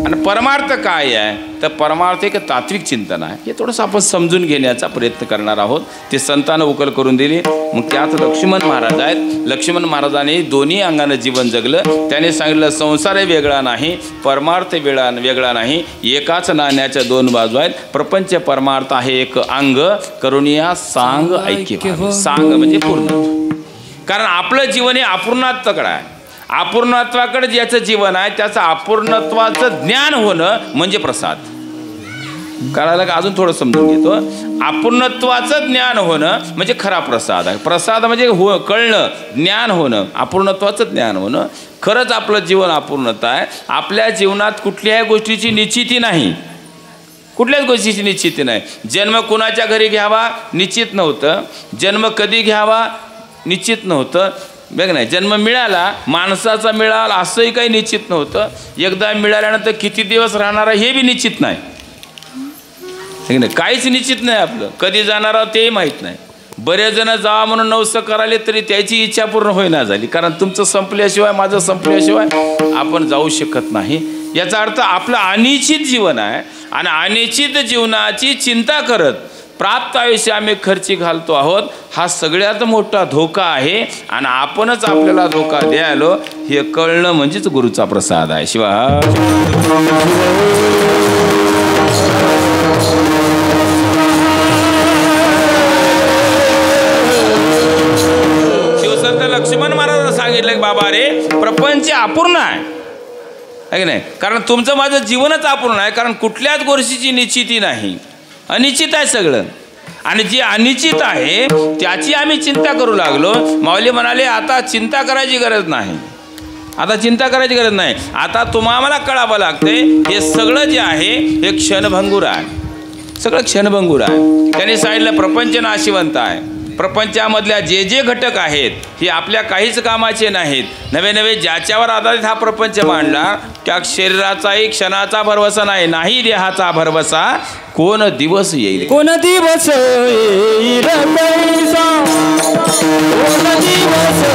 आणि परमार्थ काय आहे तर परमार्थ एक तात्विक चिंतन आहे. हे थोडंसं आपण समजून घेण्याचा प्रयत्न करणार आहोत. ते संतानं उकल करून दिली. मग त्यात लक्ष्मण महाराज आहेत. लक्ष्मण महाराजांनी दोन्ही अंगानं जीवन जगलं. त्याने सांगितलं संसार वेगळा नाही परमार्थ वेगळा नाही एकाच नाण्याच्या दोन बाजू आहेत. प्रपंच परमार्थ आहे एक अंग करुणिया सांग ऐक्य. सांग म्हणजे पूर्ण. कारण आपलं जीवन हे अपूर्णात्वाकडे आहे. अपूर्णत्वाकडे ज्याचं जीवन आहे त्याचं अपूर्णत्वाचं ज्ञान होणं म्हणजे प्रसाद. कळालं का. अजून थोडं समजून घेतो. अपूर्णत्वाचं ज्ञान होणं म्हणजे खरा प्रसाद आहे. प्रसाद म्हणजे कळणं ज्ञान होणं अपूर्णत्वाचं ज्ञान होणं. खरंच आपलं जीवन अपूर्णता आहे. आपल्या जीवनात कुठल्याही गोष्टीची निश्चिती नाही. कुठल्याच गोष्टीची निश्चिती नाही. जन्म कुणाच्या घरी घ्यावा निश्चित नव्हतं. जन्म कधी घ्यावा निश्चित नव्हतं. बघ नाही. जन्म मिळाला माणसाचा मिळाला असंही काही निश्चित नव्हतं. एकदा मिळाल्यानंतर किती दिवस राहणार हे बी निश्चित नाही. काहीच निश्चित नाही. आपलं कधी जाणार तेही माहीत नाही. बरेच जण जावा म्हणून नवसं करायले तरी त्याची इच्छा पूर्ण होईना झाली. कारण तुमचं संपल्याशिवाय माझं संपल्याशिवाय आपण जाऊ शकत नाही. याचा अर्थ आपलं अनिश्चित जीवन आहे. आणि अनिश्चित जीवनाची चिंता करत प्राप्त आयुष्य आम्ही खर्ची घालतो आहोत. हा सगळ्यात मोठा धोका आहे. आणि आपणच आपल्याला धोका द्यायलो हे कळणं म्हणजेच गुरुचा प्रसाद आहे. शिवा शिवसंत लक्ष्मण महाराजांना सांगितलं की बाबा रे प्रपंच अपूर्ण आहे की नाही. कारण तुमचं माझं जीवनच अपूर्ण आहे. कारण कुठल्याच गोष्टीची निश्चिती नाही. अनिश्चित आहे सगळं. आणि जे अनिश्चित आहे त्याची आम्ही चिंता करू लागलो. माऊली म्हणाले आता चिंता करायची गरज नाही. आता चिंता करायची गरज नाही. आता तुम्हाला कळावं लागते हे सगळं जे आहे हे क्षणभंगूर आहे. सगळं क्षणभंगूर आहे. त्यांनी सांगितलं प्रपंच नाशिवंत आहे. प्रपंचामधल्या जे जे घटक आहेत हे आपल्या काहीच कामाचे नाहीत. नवे नवे ज्याच्यावर आधारित हा प्रपंच मांडला त्या शरीराचाही क्षणाचा भरवसा नाही. नाही देहाचा भरवसा कोण दिवस येईल. कोण दिवस येईल पैसा कोण दिवस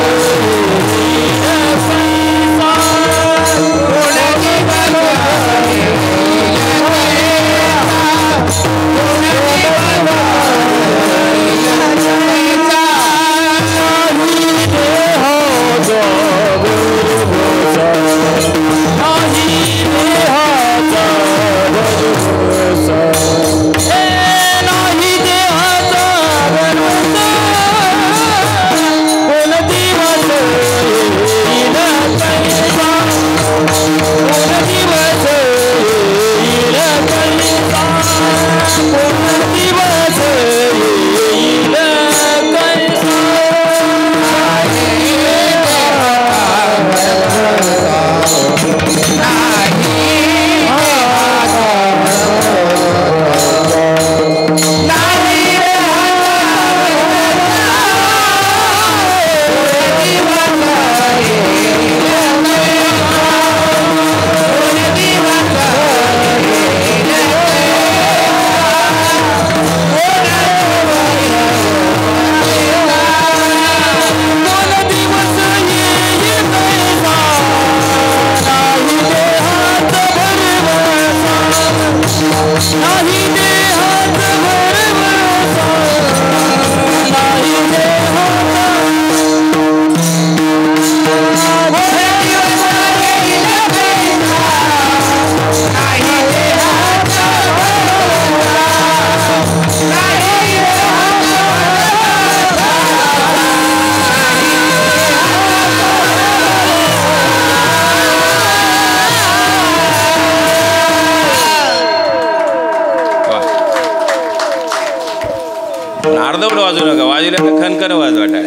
अर्धवट वाजू नका. वाजवल्या तर खनखन वाजवाटा.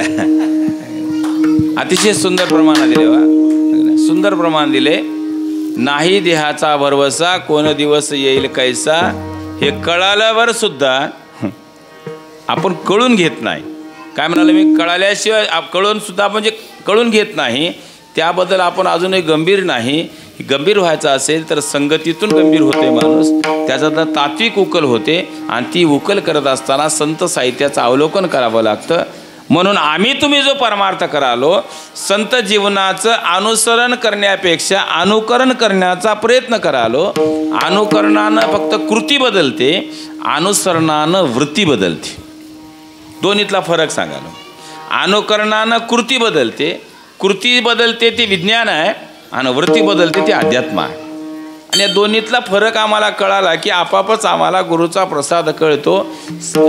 अतिशय सुंदर प्रमाणात दिले. सुंदर प्रमाण दिले. नाही देहाचा भरवसा कोण दिवस येईल कैसा, हे कळाल्यावर सुद्धा आपण कळून घेत नाही. काय म्हणाले मी, कळाल्याशिवाय कळून सुद्धा आपण जे कळून घेत नाही त्याबद्दल आपण अजूनही गंभीर नाही. गंभीर व्हायचं असेल तर संगतीतून गंभीर होते माणूस, त्याचा तात्विक उकल होते आणि ती उकल करत असताना संत साहित्याचं अवलोकन करावं लागतं. म्हणून आम्ही तुम्ही जो परमार्थ करालो, संत जीवनाचं अनुसरण करण्यापेक्षा अनुकरण करण्याचा प्रयत्न करालो. अनुकरणानं फक्त कृती बदलते, अनुसरणानं वृत्ती बदलते. दोन्हीतला फरक सांगालो. अनुकरणानं कृती बदलते, कृती बदलते ते विज्ञान आहे आणि वृत्ती बदलते ते अध्यात्म आहे. आणि या दोन्हीतला फरक आम्हाला कळाला की आपापच आम्हाला गुरुचा प्रसाद कळतो.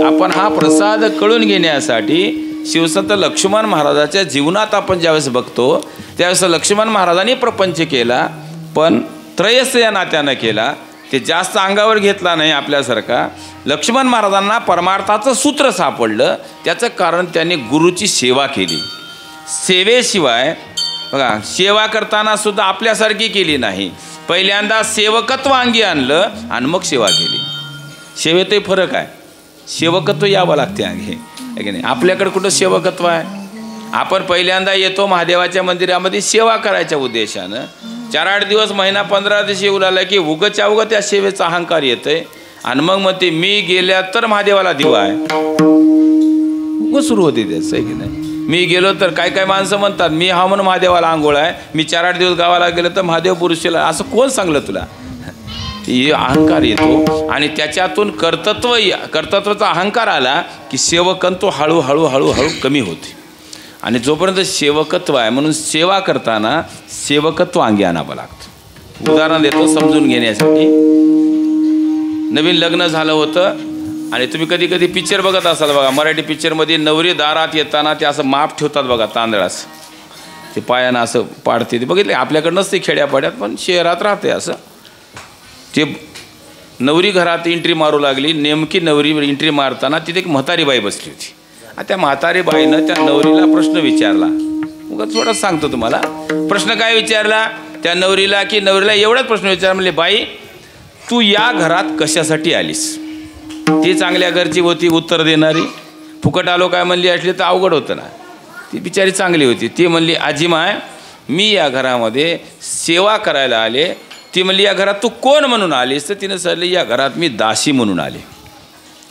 आपण हा प्रसाद कळून घेण्यासाठी शिवसंत लक्ष्मण महाराजाच्या जीवनात आपण ज्यावेळेस बघतो त्यावेळेस लक्ष्मण महाराजांनी प्रपंच केला, पण त्रयस्थ या नात्यानं केला. ते जास्त अंगावर घेतला नाही आपल्यासारखा. लक्ष्मण महाराजांना परमार्थाचं सूत्र सापडलं. त्याचं कारण त्यांनी गुरुची सेवा केली. सेवेशिवाय बघा, सेवा करताना सुद्धा आपल्यासारखी केली नाही. पहिल्यांदा सेवकत्व अंगी आणलं आणि मग सेवा केली. सेवेतही फरक आहे. सेवकत्व यावं लागते अंगी, आहे की नाही. आपल्याकडे कुठं सेवकत्व आहे. आपण पहिल्यांदा येतो महादेवाच्या मंदिरामध्ये सेवा करायच्या उद्देशानं. 4-8 दिवस, महिना 15 दिवस येऊ लागला की उगच्या उगं त्या सेवेचा अहंकार येतोय आणि मग म्हणते मी गेल्या तर महादेवाला दिवा आहे. उगं सुरू होते त्याचं, आहे की नाही. मी गेलो तर काय काय माणसं म्हणतात मी हा म्हणून महादेवाला आंघोळ आहे, मी 4-8 दिवस गावाला गेलो तर महादेव पुरुषीला. असं कोण सांगलं तुला. अहंकार येतो आणि त्याच्यातून कर्तृत्वाचा अहंकार आला की सेवकत्व हळूहळू हळूहळू कमी होते. आणि जोपर्यंत सेवकत्व आहे म्हणून सेवा करताना सेवकत्व अंगी आणावं लागतं. उदाहरण देतो समजून घेण्यासाठी. नवीन लग्न झालं होतं आणि तुम्ही कधी कधी पिक्चर बघत असाल बघा, मराठी पिक्चरमध्ये नवरी दारात येताना ते असं माप ठेवतात बघा तांदळाचं, ते पायानं असं पाडते. ते बघितले, आपल्याकडं नसते खेड्यापाड्यात पण शहरात राहते असं. ते नवरी घरात एंट्री मारू लागली. नेमकी नवरी एंट्री मारताना तिथे एक म्हातारी बाई बसली होती. त्या म्हातारी बाईनं त्या नवरीला प्रश्न विचारला. मग थोडंच सांगतो तुम्हाला. प्रश्न काय विचारला त्या नवरीला की नवरीला एवढाच प्रश्न विचारला, म्हणले बाई तू या घरात कशासाठी आलीस. ती चांगल्या घरची होती, उत्तर देणारी. फुकट आलो काय म्हणली असली तर अवघड होतं ना. ती बिचारी चांगली होती. ती म्हणली आजीमाय मी या घरामध्ये सेवा करायला आले. ती म्हणली या घरात तू कोण म्हणून आलीस. तर तिनं सांगितलं या घरात मी दासी म्हणून आले.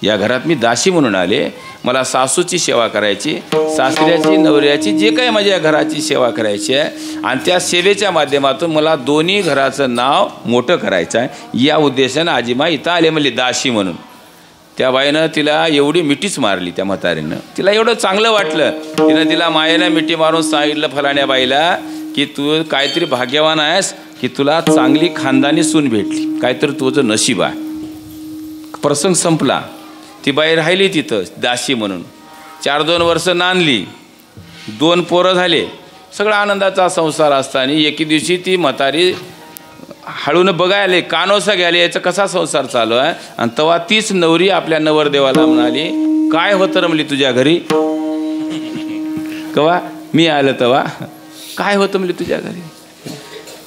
या घरात मी दासी म्हणून आले. मला सासूची सेवा करायची, सासऱ्याची, नवऱ्याची, जे काही माझ्या घराची सेवा करायची आहे आणि त्या सेवेच्या माध्यमातून मला दोन्ही घराचं नाव मोठं करायचं आहे. या उद्देशानं आजीमा इथं आले म्हणली दासी म्हणून. त्या बाईनं तिला एवढी मिठीच मारली. त्या म्हातारीनं तिला एवढं चांगलं वाटलं. तिनं तिला मायेनं मिठी मारून सांगितलं फलाण्या बाईला की तू काहीतरी भाग्यवान आहेस की तुला चांगली खानदानी सून भेटली, काहीतरी तुझं नशीब आहे. प्रसंग संपला. ती बाई राहिली तिथं दासी म्हणून. 4-2 वर्ष नांदली, 2 पोरं झाले, सगळा आनंदाचा संसार असताना एके दिवशी ती म्हातारी हळून बघायला कानोसा घ्यायला याचा कसा संसार चालू आहे. आणि तेव्हा तीच नवरी आपल्या नवरदेवाला म्हणाली काय होतं रे म्हणली तुझ्या घरी. कवा मी आलं तेव्हा काय होतं म्हणली तुझ्या घरी,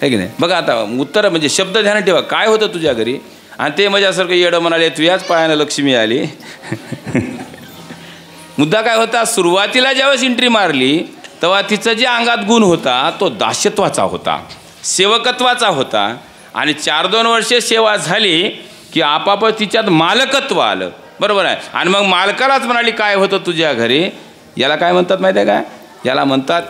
आहे की नाही. बघा आता उत्तर म्हणजे शब्द ध्यानात ठेवा. काय होतं तुझ्या घरी. आणि ते माझ्यासारखं येडं म्हणाले तुझ्याच पायानं लक्ष्मी आली. मुद्दा काय होता, सुरुवातीला ज्यावेळेस एंट्री मारली तेव्हा तिचं जे अंगात गुण होता तो दास्यत्वाचा होता, सेवकत्वाचा होता. आणि 4-2 वर्षे सेवा झाली की आपापच तिच्यात मालकत्व आलं. बरोबर आहे. आणि मग मालकालाच म्हणाली काय होतं तुझ्या घरी. याला काय म्हणतात माहिती आहे काय, याला म्हणतात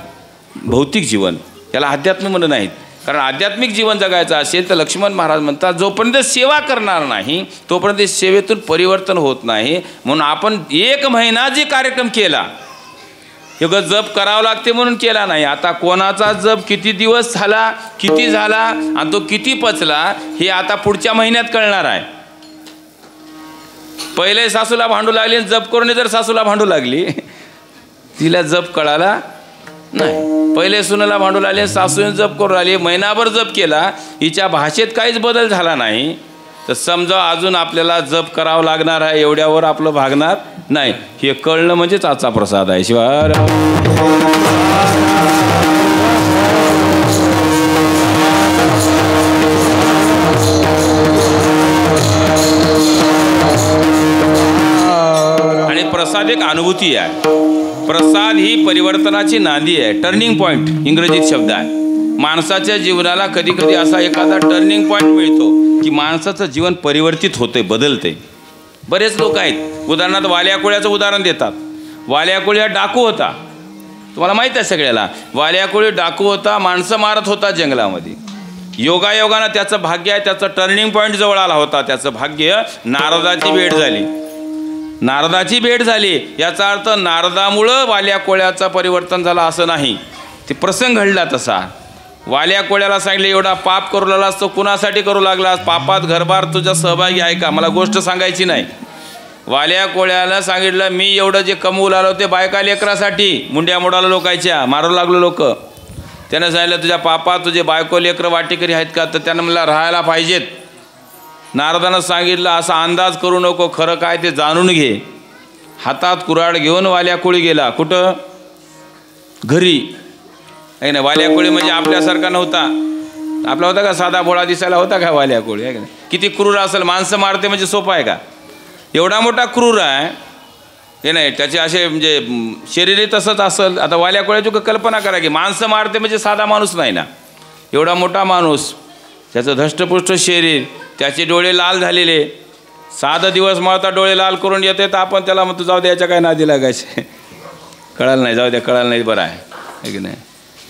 भौतिक जीवन. याला अध्यात्म म्हणत नाहीत. कारण आध्यात्मिक जीवन जगायचं असेल तर लक्ष्मण महाराज म्हणतात जोपर्यंत सेवा करणार नाही तोपर्यंत सेवेतून परिवर्तन होत नाही. म्हणून आपण 1 महिना जे कार्यक्रम केला हे जप करावं लागते म्हणून केला नाही. आता कोणाचा जप किती दिवस झाला, किती झाला आणि तो किती पचला हे आता पुढच्या महिन्यात कळणार आहे. पहिले सासूला भांडू लागली, जप करून जर सासूला भांडू लागली तिला जप कळाला नाही. पहिले सुनेला भांडू लागले, सासूने जप करून आली, महिनाभर जप केला, हिच्या भाषेत काहीच बदल झाला नाही तर समजा अजून आपल्याला जप करावं लागणार आहे, एवढ्यावर आपलं भागणार नाही. हे कळणं म्हणजेच आजचा प्रसाद आहे. शिवाय प्रसाद एक अनुभूती आहे. प्रसाद ही परिवर्तनाची नांदी आहे. टर्निंग पॉईंट इंग्रजीत शब्द आहे. माणसाच्या जीवनाला कधी कधी असा एखादा टर्निंग पॉईंट मिळतो की माणसाचं जीवन परिवर्तित होते, बदलते. बरेच लोक आहेत, उदाहरणार्थ वाल्या कोळ्याचं उदाहरण देतात. वाल्या कोळी हा डाकू होता, तुम्हाला माहीत आहे सगळ्याला. वाल्या कोळी डाकू होता, माणसं मारत होता जंगलामध्ये. योगायोगानं त्याचं भाग्य आहे, त्याचं टर्निंग पॉईंट जवळ आला होता. त्याचं भाग्य नारदाची भेट झाली. नारदाची भेट झाली याचा अर्थ नारदामुळं वाल्या कोळ्याचं परिवर्तन झालं असं नाही. ते प्रसंग घडला तसा. वाल्या कोळ्याला सांगितलं एवढा पाप करू लागलास तो कुणासाठी करू लागलास, पापात घरबार तुझा सहभागी आहे का, मला गोष्ट सांगायची नाही. वाल्या कोळ्याला सांगितलं मी एवढं जे कमवू लागलो ते बायका लेकरासाठी, मुंड्या मोडाला लोकायच्या मारू लागलो लोक. त्यानं सांगितलं तुझ्या पापात तुझे बायको लेकरं वाटेकरी आहेत का, तर त्यानं मला राहायला पाहिजेत. नारदानं सांगितलं असा अंदाज करू नको, खरं काय ते जाणून घे. हातात कुऱ्हाड घेऊन वाल्या कोळी गेला. कुठं? घरी. आहे ना. वाल्या कोळी म्हणजे आपल्यासारखा नव्हता. आपला होता का साधा भोळा दिसायला होता का वाल्या कोळी? आहे का नाही. किती क्रूर असेल. माणसं मारते म्हणजे सोपं आहे का? एवढा मोठा क्रूर आहे हे नाही. त्याचे असे म्हणजे शरीरही तसंच असेल. आता वाल्या कोळ्याची कल्पना करा की माणसं मारते म्हणजे साधा माणूस नाही ना. एवढा मोठा माणूस, त्याचं धष्टपुष्ट शरीर, त्याचे डोळे लाल झालेले. साधा दिवस मारता डोळे लाल करून येते तर आपण त्याला म्हणतो जाऊ द्यायच्या काय नादी लागायचे, कळालं नाही, जाऊ द्या कळालं नाही, बरं आहे की नाही.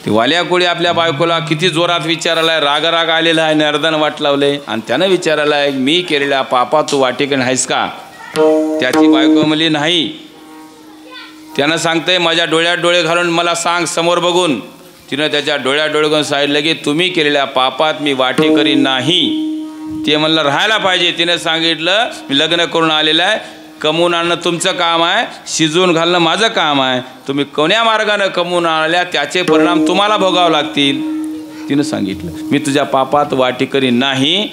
ती वाल्या कोळी आपल्या बायकोला किती जोरात विचारायला आहे, राग आलेला आहे, नर्दन वाट लावले आणि त्यानं विचारायला आहे मी केलेल्या पापा तू वाटेकण आहेस का. त्याची बायको म्हणली नाही. त्यानं सांगतंय माझ्या डोळ्यात डोळे घालून मला सांग समोर बघून. तिनं त्याच्या डोळ्यात डोळे घालून सांगितलं की तुम्ही केलेल्या पापात मी वाटेकरी नाही. ते म्हणलं राहायला पाहिजे. तिने सांगितलं मी लग्न करून आलेलं आहे, कमवून आणणं तुमचं काम आहे, शिजवून घालणं माझं काम आहे. तुम्ही कोण्या मार्गानं कमवून आणल्या त्याचे परिणाम तुम्हाला भोगावे लागतील. तिनं सांगितलं मी तुझ्या पापात वाटेकरी नाही.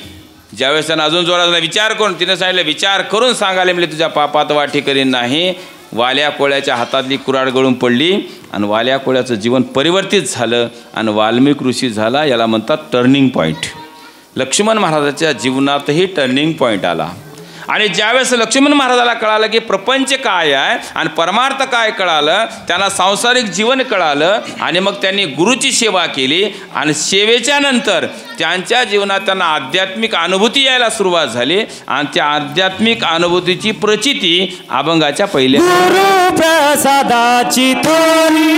ज्यावेळेस त्यानं अजून जोरात विचार करून तिनं सांगितलं विचार करून सांगायला म्हणजे तुझ्या पापात वाटेकरी नाही. वाल्या कोळ्याच्या हातातली कुऱ्हाड गळून पडली आणि वाल्या कोळ्याचं जीवन परिवर्तित झालं आणि वाल्मिक ऋषी झाला. याला म्हणतात टर्निंग पॉईंट. लक्ष्मण महाराजाच्या जीवनातही टर्निंग पॉईंट आला. आणि ज्यावेळेस लक्ष्मण महाराजाला कळालं की प्रपंच काय आहे आणि परमार्थ काय कळालं, त्यांना सांसारिक जीवन कळालं आणि मग त्यांनी गुरुची सेवा केली आणि सेवेच्या नंतर त्यांच्या जीवनात त्यांना आध्यात्मिक अनुभूती यायला सुरुवात झाली आणि त्या आध्यात्मिक अनुभूतीची प्रचिती अभंगाच्या पहिल्या गुरु प्रसादाची थोरी,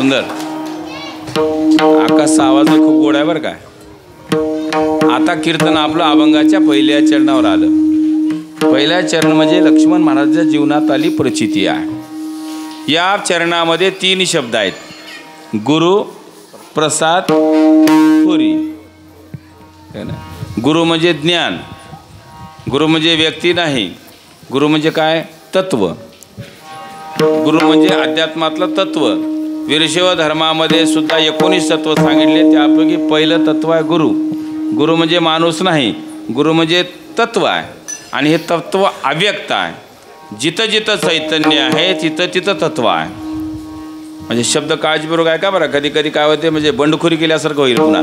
सुंदर. आकाशचा आवाज खूप गोड आहे बरं का. आता कीर्तन आपलं अभंगाच्या पहिल्या चरणावर आलं. पहिल्या चरण म्हणजे लक्ष्मण महाराजांच्या जीवनात आली प्रचिती आहे. या चरणामध्ये 3 शब्द आहेत. गुरु, प्रसाद, थोरी. गुरु म्हणजे ज्ञान, गुरु म्हणजे व्यक्ती नाही, गुरु म्हणजे काय? तत्व. गुरु म्हणजे अध्यात्मातलं तत्व. वीरशैव धर्मामध्ये सुद्धा 19 तत्व सांगितले. त्यापैकी पहिलं तत्व आहे गुरु. गुरु म्हणजे माणूस नाही, गुरु म्हणजे तत्व आहे. आणि हे तत्व अव्यक्त आहे. जिथं जिथं चैतन्य आहे तिथं तिथं तत्व आहे. म्हणजे शब्द काळजीपूर्वक आहे का बरं. कधी कधी काय होते म्हणजे बंडखोरी केल्यासारखं होईल पुन्हा.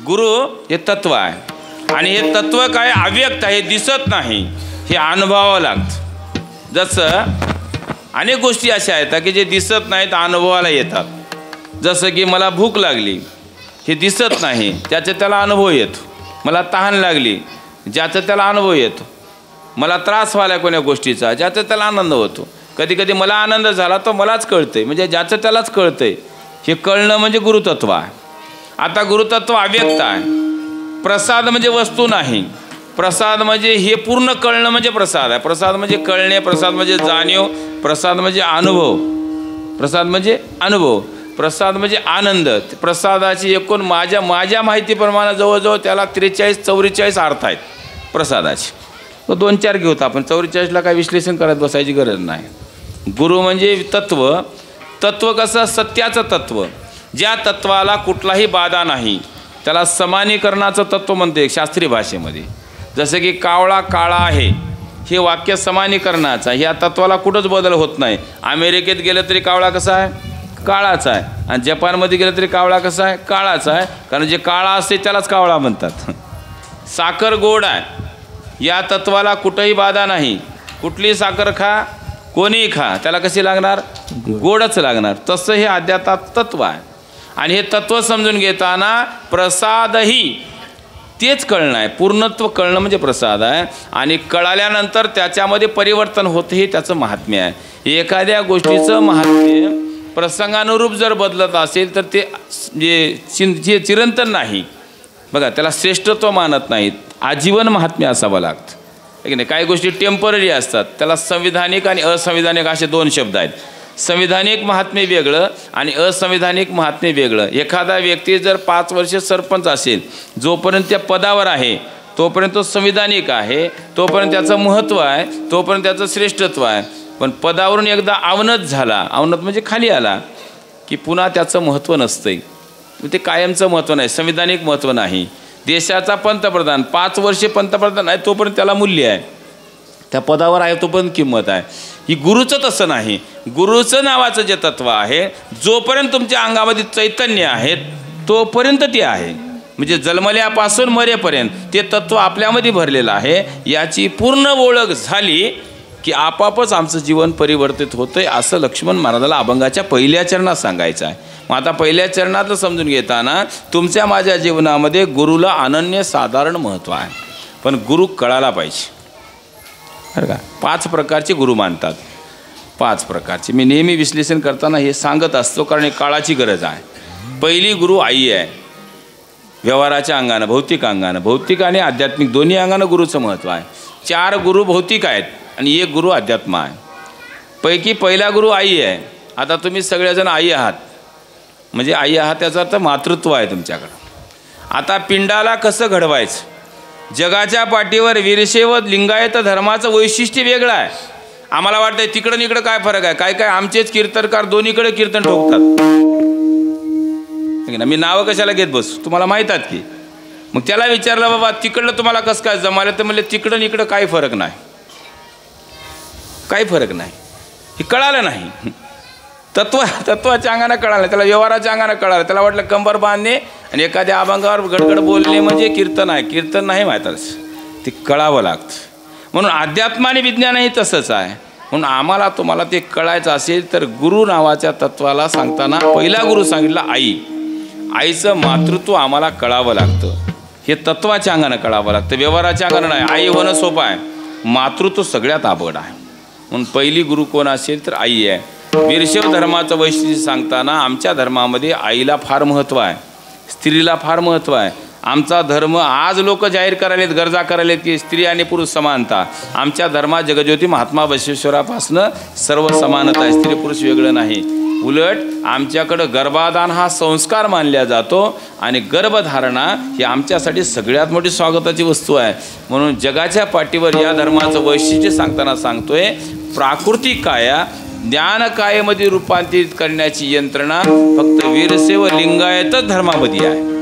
गुरु हे तत्व आहे आणि हे तत्व काय? अव्यक्त आहे, दिसत नाही, हे अनुभवावं लागतं. जसं अनेक गोष्टी अशा आहेत की जे दिसत नाहीत, अनुभवाला येतात. जसं की मला भूक लागली, हे दिसत नाही, त्याचा त्याला अनुभव येतो. मला तहान लागली, ज्याचा त्याला अनुभव येतो. मला त्रास व्हायला कोण्या गोष्टीचा, ज्याचा त्याला आनंद होतो. कधी कधी मला आनंद झाला तो मलाच कळतंय, म्हणजे ज्याचं त्यालाच कळतंय. हे कळणं म्हणजे गुरुतत्व आहे. आता गुरुतत्व अव्यक्त आहे. प्रसाद म्हणजे वस्तू नाही, प्रसाद म्हणजे हे पूर्ण कळणं म्हणजे प्रसाद आहे. प्रसाद म्हणजे कळणे, प्रसाद म्हणजे जाणीव, प्रसाद म्हणजे अनुभव, प्रसाद म्हणजे अनुभव, प्रसाद म्हणजे आनंद. प्रसादाची एकूण माझ्या माहितीप्रमाणे जवळजवळ त्याला 43-44 अर्थ आहेत प्रसादाचे. तो 2-4 घेऊत आपण. 44ला काय विश्लेषण करत बसायची गरज नाही. गुरु म्हणजे तत्व. तत्व कसं? सत्याचं तत्व. ज्या तत्वाला कुठलाही बाधा नाही त्याला समानीकरणाचं तत्व म्हणते शास्त्रीय भाषेमध्ये. जसं की कावळा काळा आहे, हे वाक्य समानीकरणाचं आहे. ह्या तत्वाला कुठंच बदल होत नाही. अमेरिकेत गेलं तरी कावळा कसा आहे? काळाचा आहे. आणि जपानमध्ये गेलं तरी कावळा कसा आहे? काळाचा आहे. कारण जे काळा असते त्यालाच कावळा म्हणतात. साखर गोड आहे, या तत्वाला कुठंही बाधा नाही. कुठलीही साखर खा, कोणीही खा, त्याला कशी लागणार? गोडच लागणार. तसं हे अध्यात्मात तत्व आहे. आणि हे तत्व समजून घेताना प्रसादही तेच कळणं आहे. पूर्णत्व कळणं म्हणजे प्रसाद आहे. आणि कळाल्यानंतर त्याच्यामध्ये परिवर्तन होतं, हे त्याचं महात्म्य आहे. एखाद्या गोष्टीचं महात्म्य प्रसंगानुरूप जर बदलत असेल तर ते जे चिरंतन नाही बघा, त्याला श्रेष्ठत्व मानत नाहीत. आजीवन महात्म्य असावं लागतं, आहे की नाही. काही गोष्टी टेम्पररी असतात, त्याला संविधानिक आणि असंविधानिक असे 2 शब्द आहेत. संविधानिक महात्म्य वेगळं आणि असंविधानिक महात्म्य वेगळं. एखादा व्यक्ती जर 5 वर्ष सरपंच असेल, जोपर्यंत त्या पदावर आहे तोपर्यंत तो संविधानिक आहे, तोपर्यंत त्याचं महत्त्व आहे, तोपर्यंत त्याचं श्रेष्ठत्व आहे. पण पदावरून एकदा अवनत झाला, अवनत म्हणजे खाली आला, की पुन्हा त्याचं महत्त्व नसतंय. ते कायमचं महत्त्व नाही, संविधानिक महत्त्व नाही. देशाचा पंतप्रधान 5 वर्षे पंतप्रधान आहे तोपर्यंत त्याला मूल्य आहे, त्या पदावर आहे तोपर्यंत किंमत आहे. ही गुरुचं तसं नाही. गुरुचं नावाचं जे तत्व आहे, जोपर्यंत तुमच्या अंगामध्ये चैतन्य आहे तोपर्यंत ते आहे. म्हणजे जन्मल्यापासून मरेपर्यंत ते तत्व आपल्यामध्ये भरलेलं आहे. याची पूर्ण ओळख झाली की आपापच आमचं जीवन परिवर्तित होतं आहे, असं लक्ष्मण महाराजाला अभंगाच्या पहिल्या चरणात सांगायचं आहे. मग आता पहिल्या चरणातलं समजून घेताना तुमच्या माझ्या जीवनामध्ये गुरुला अनन्यसाधारण महत्त्व आहे. पण गुरु कळाला पाहिजे बरं का. 5 प्रकारचे गुरु मानतात, 5 प्रकारचे. मी नेहमी विश्लेषण करताना हे सांगत असतो, कारण हे काळाची गरज आहे. पहिली गुरु आई आहे. व्यवहाराच्या अंगानं, भौतिक अंगानं, भौतिक आणि आध्यात्मिक दोन्ही अंगानं गुरुचं महत्त्व आहे. 4 गुरु भौतिक आहेत आणि 1 गुरु अध्यात्म आहे. पैकी पहिला गुरु आई आहे. आता तुम्ही सगळेजण आई आहात, म्हणजे आई आहात त्याचा अर्थ मातृत्व आहे तुमच्याकडं. आता पिंडाला कसं घडवायचं? जगाच्या पाठीवर वीरशैव लिंगायत धर्माचं वैशिष्ट्य वेगळं आहे. आम्हाला वाटतंय तिकडं इकडं काय फरक आहे? काय काय आमचेच कीर्तनकार दोन्हीकडे कीर्तन ठोकतात. मी नावं कशाला घेत बसू, तुम्हाला माहीत आहेत की. मग त्याला विचारलं, बाबा तिकडलं तुम्हाला कसं काय जमालं? तर म्हणले तिकडं इकडं काही फरक नाही, काही फरक नाही. हे कळालं नाही. तत्वाच्या अंगानं कळालं, त्याला व्यवहाराच्या अंगानं कळालं. त्याला वाटलं कंबर बांधणे आणि एखाद्या अभंगावर गडगड बोलणे म्हणजे कीर्तन आहे. कीर्तन नाही माहीतच, ते कळावं लागतं. म्हणून अध्यात्म आणि विज्ञानही तसंच आहे. म्हणून आम्हाला तुम्हाला ते कळायचं असेल तर गुरु नावाच्या तत्वाला सांगताना पहिला गुरु सांगितला आई. आईचं मातृत्व आम्हाला कळावं लागतं. हे तत्वाच्या अंगानं कळावं लागतं, व्यवहाराच्या अंगानं नाही. आई होणं सोपं आहे, मातृत्व सगळ्यात अवघड आहे. म्हणून पहिली गुरु कोण असेल तर आई आहे. वीरशैव धर्माचं वैशिष्ट्य सांगताना आमच्या धर्मामध्ये आईला फार महत्त्व आहे, स्त्रीला फार महत्त्व आहे. आमचा धर्म आज लोक जाहीर करायलेत, गरजा करायलेत की स्त्री आणि पुरुष समानता. आमच्या धर्मात जगज्योती महात्मा बसवेश्वरापासनं सर्व समानता आहे, स्त्री पुरुष वेगळं नाही. उलट आमच्याकडं गर्भाधान हा संस्कार मानला जातो आणि गर्भधारणा ही आमच्यासाठी सगळ्यात मोठी स्वागताची वस्तू आहे. म्हणून जगाच्या पाठीवर या धर्माचं वैशिष्ट्य सांगताना सांगतोय, प्राकृतिक काया ज्ञान कायेमध्ये रूपांतरित करण्याची यंत्रणा फक्त वीरशैव लिंगायतच धर्मामध्ये आहे.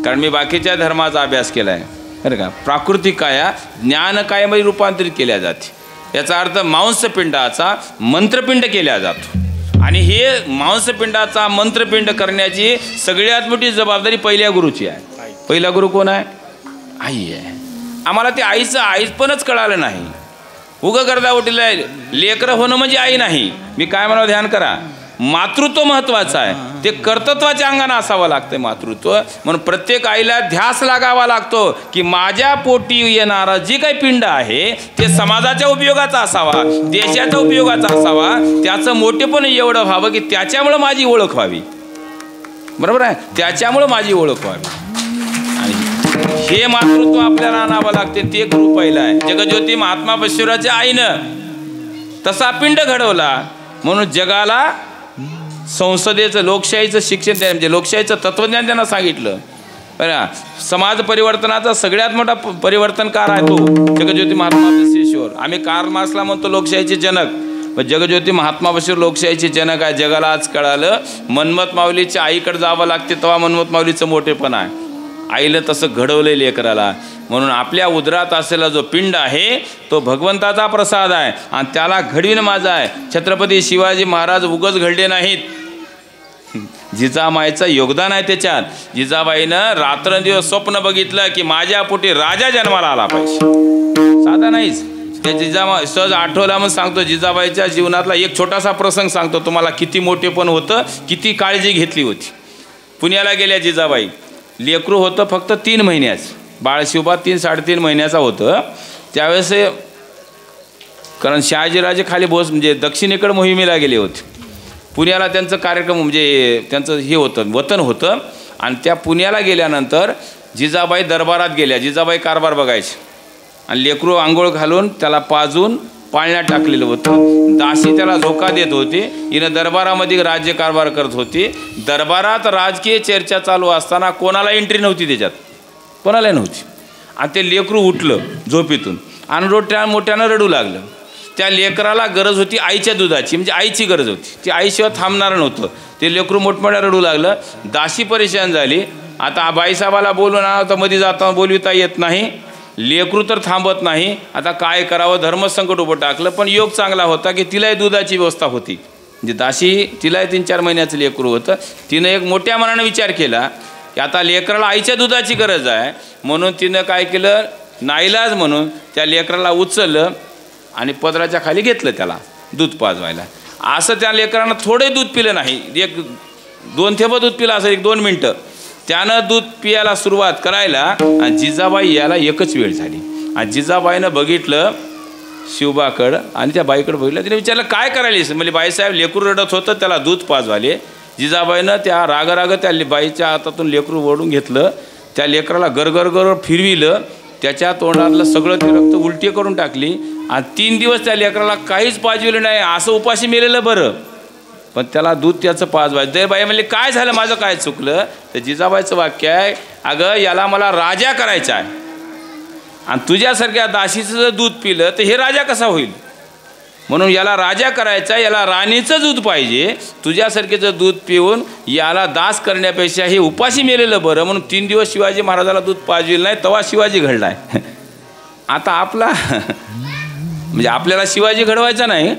कारण मी बाकीच्या धर्माचा अभ्यास केला आहे बरं का. प्राकृतिक काया ज्ञान कायेमध्ये रूपांतरित केल्या जाते. याचा अर्थ मांसपिंडाचा मंत्रपिंड केला जातो आणि हे मांसपिंडाचा मंत्रपिंड करण्याची सगळ्यात मोठी जबाबदारी पहिल्या गुरुची आहे. पहिला गुरु कोण आहे? आई आहे. आम्हाला ते आईपणच कळालं नाही. उगं गर्दा उठलेलं आहे. लेकरं होणं म्हणजे आई नाही. मी काय म्हणावं, ध्यान करा, मातृत्व महत्त्वाचं आहे. ते कर्तृत्वाच्या अंगानं असावं लागतं मातृत्व. म्हणून प्रत्येक आईला ध्यास लागावा लागतो की माझ्या पोटी येणारा जे काही पिंड आहे ते समाजाच्या उपयोगाचा असावा, देशाच्या उपयोगाचा असावा. त्याचं मोठेपण एवढं व्हावं की त्याच्यामुळं माझी ओळख व्हावी. बरोबर आहे, त्याच्यामुळं माझी ओळख व्हावी. आणि हे मातृत्व आपल्याला आणावं लागते. ते गुरु पहिला आहे. जगज्योती महात्मा बसवेश्वराच्या आईनं तसा पिंड घडवला. म्हणून जगाला संसदेचं लोकशाहीचं शिक्षण, म्हणजे लोकशाहीचं तत्त्वज्ञान त्यांना सांगितलं. बरं, समाज परिवर्तनाचा सगळ्यात मोठा परिवर्तनकार आहे तो जगज्योती महात्मा बसवेश्वर. आम्ही कार्ल मार्क्सला म्हणतो लोकशाहीचे जनक, पण जगज्योती महात्मा बसवेश्वर लोकशाहीचे जनक आहे. जगाला आज कळालं मनमथ माऊलीच्या आईकडे जावं लागते तेव्हा मनमथ माऊलीचं मोठेपण आहे. आईला तसं घडवलं लेकराला. म्हणून आपल्या उदरात असलेला जो पिंड आहे तो भगवंताचा प्रसाद आहे आणि त्याला घडविणं माझं आहे. छत्रपती शिवाजी महाराज उगच घडले नाहीत, जिजामाईचं योगदान आहे त्याच्यात. जिजाबाईनं रात्रंदिवस स्वप्न बघितलं की माझ्या पोटी राजा जन्माला आला पाहिजे. साधा नाहीच. त्या जिजाबाई सहज आठवला म्हणून सांगतो. जिजाबाईच्या जीवनातला एक छोटासा प्रसंग सांगतो तुम्हाला, किती मोठेपण होतं, किती काळजी घेतली होती. पुण्याला गेल्या जिजाबाई. लेकरू होतं फक्त 3 महिन्याचं. बाळशिवबा 3-3.5 महिन्याचा होतं त्यावेळेस. कारण शहाजीराजे खाली म्हणजे दक्षिणेकडे मोहिमेला गेले होते. पुण्याला त्यांचं कार्यक्रम म्हणजे त्यांचं हे होतं, वतन होतं. आणि त्या पुण्याला गेल्यानंतर जिजाबाई दरबारात गेल्या. जिजाबाई कारभार बघायचे आणि लेकरू आंघोळ घालून त्याला पाजून पाळण्यात टाकलेलं होतं. दासी त्याला झोका देत होती. हिनं दरबारामध्ये राज्यकारभार करत होती. दरबारात राजकीय चर्चा चालू असताना कोणाला एंट्री नव्हती त्याच्यात, कोणाला नव्हती. आणि ते लेकरू उठलं झोपेतून आणि मोठ्यानं रडू लागलं. त्या लेकराला गरज होती आईच्या दुधाची, म्हणजे आईची गरज होती. ती आईशिवाय थांबणार नव्हतं. ते लेकरू मोठमोठ्या रडू लागलं. दासी परेशान झाली. आता बाईसाहेबाला बोलून तर मध्ये जाताना बोलविता येत नाही. लेकरू तर थांबत नाही. आता काय करावं, धर्मसंकट उभं टाकलं. पण योग चांगला होता की तिलाही दुधाची व्यवस्था होती. म्हणजे दासी तिलाही 3-4 महिन्याचं लेकरू होतं. तिनं एक मोठ्या मनानं विचार केला की आता लेकराला आईच्या दुधाची गरज आहे. म्हणून तिनं काय केलं, नाईलाज म्हणून त्या लेकराला उचललं आणि पदराच्या खाली घेतलं त्याला दूध पाजवायला. असं त्या लेकरानं थोडे दूध पिलं नाही, 1-2 थेंब दूध पिलं असं 1-2 मिनटं. त्यानं दूध पियाला सुरुवात करायला आणि जिजाबाई याला एकच वेळ झाली. आणि जिजाबाईनं बघितलं शिवबाकडं आणि त्या बाईकडं बघितलं. तिने विचारलं काय करायलीस? म्हणजे बाईसाहेब लेकरू रडत होतं त्याला दूध पाजवाले. जिजाबाईनं त्या राग त्या बाईच्या हातातून लेकरू ओढून घेतलं. त्या लेकराला गरगर फिरविलं. त्याच्या तोंडातलं सगळं ते रक्त उलटी करून टाकली. आणि 3 दिवस त्या लेकराला काहीच पाजविलं नाही. असं उपाशी मेलेलं बरं, पण त्याला दूध त्याचं पाजवायचं. ते बाई म्हणले काय झालं, माझं काय चुकलं? तर जिजाबाईचं वाक्य आहे, अगं याला मला राजा करायचा आहे आणि तुझ्यासारख्या दासीचं जर दूध पिलं तर हे राजा कसा होईल? म्हणून याला राजा करायचा, याला राणीचं दूध पाहिजे. तुझ्यासारखेचं दूध पिऊन याला दास करण्यापेक्षा हे उपाशी मेलेलं बरं. म्हणून 3 दिवस शिवाजी महाराजाला दूध पाजविलं नाही, तेव्हा शिवाजी घडलाय. आता आपला म्हणजे आपल्याला शिवाजी घडवायचा नाही,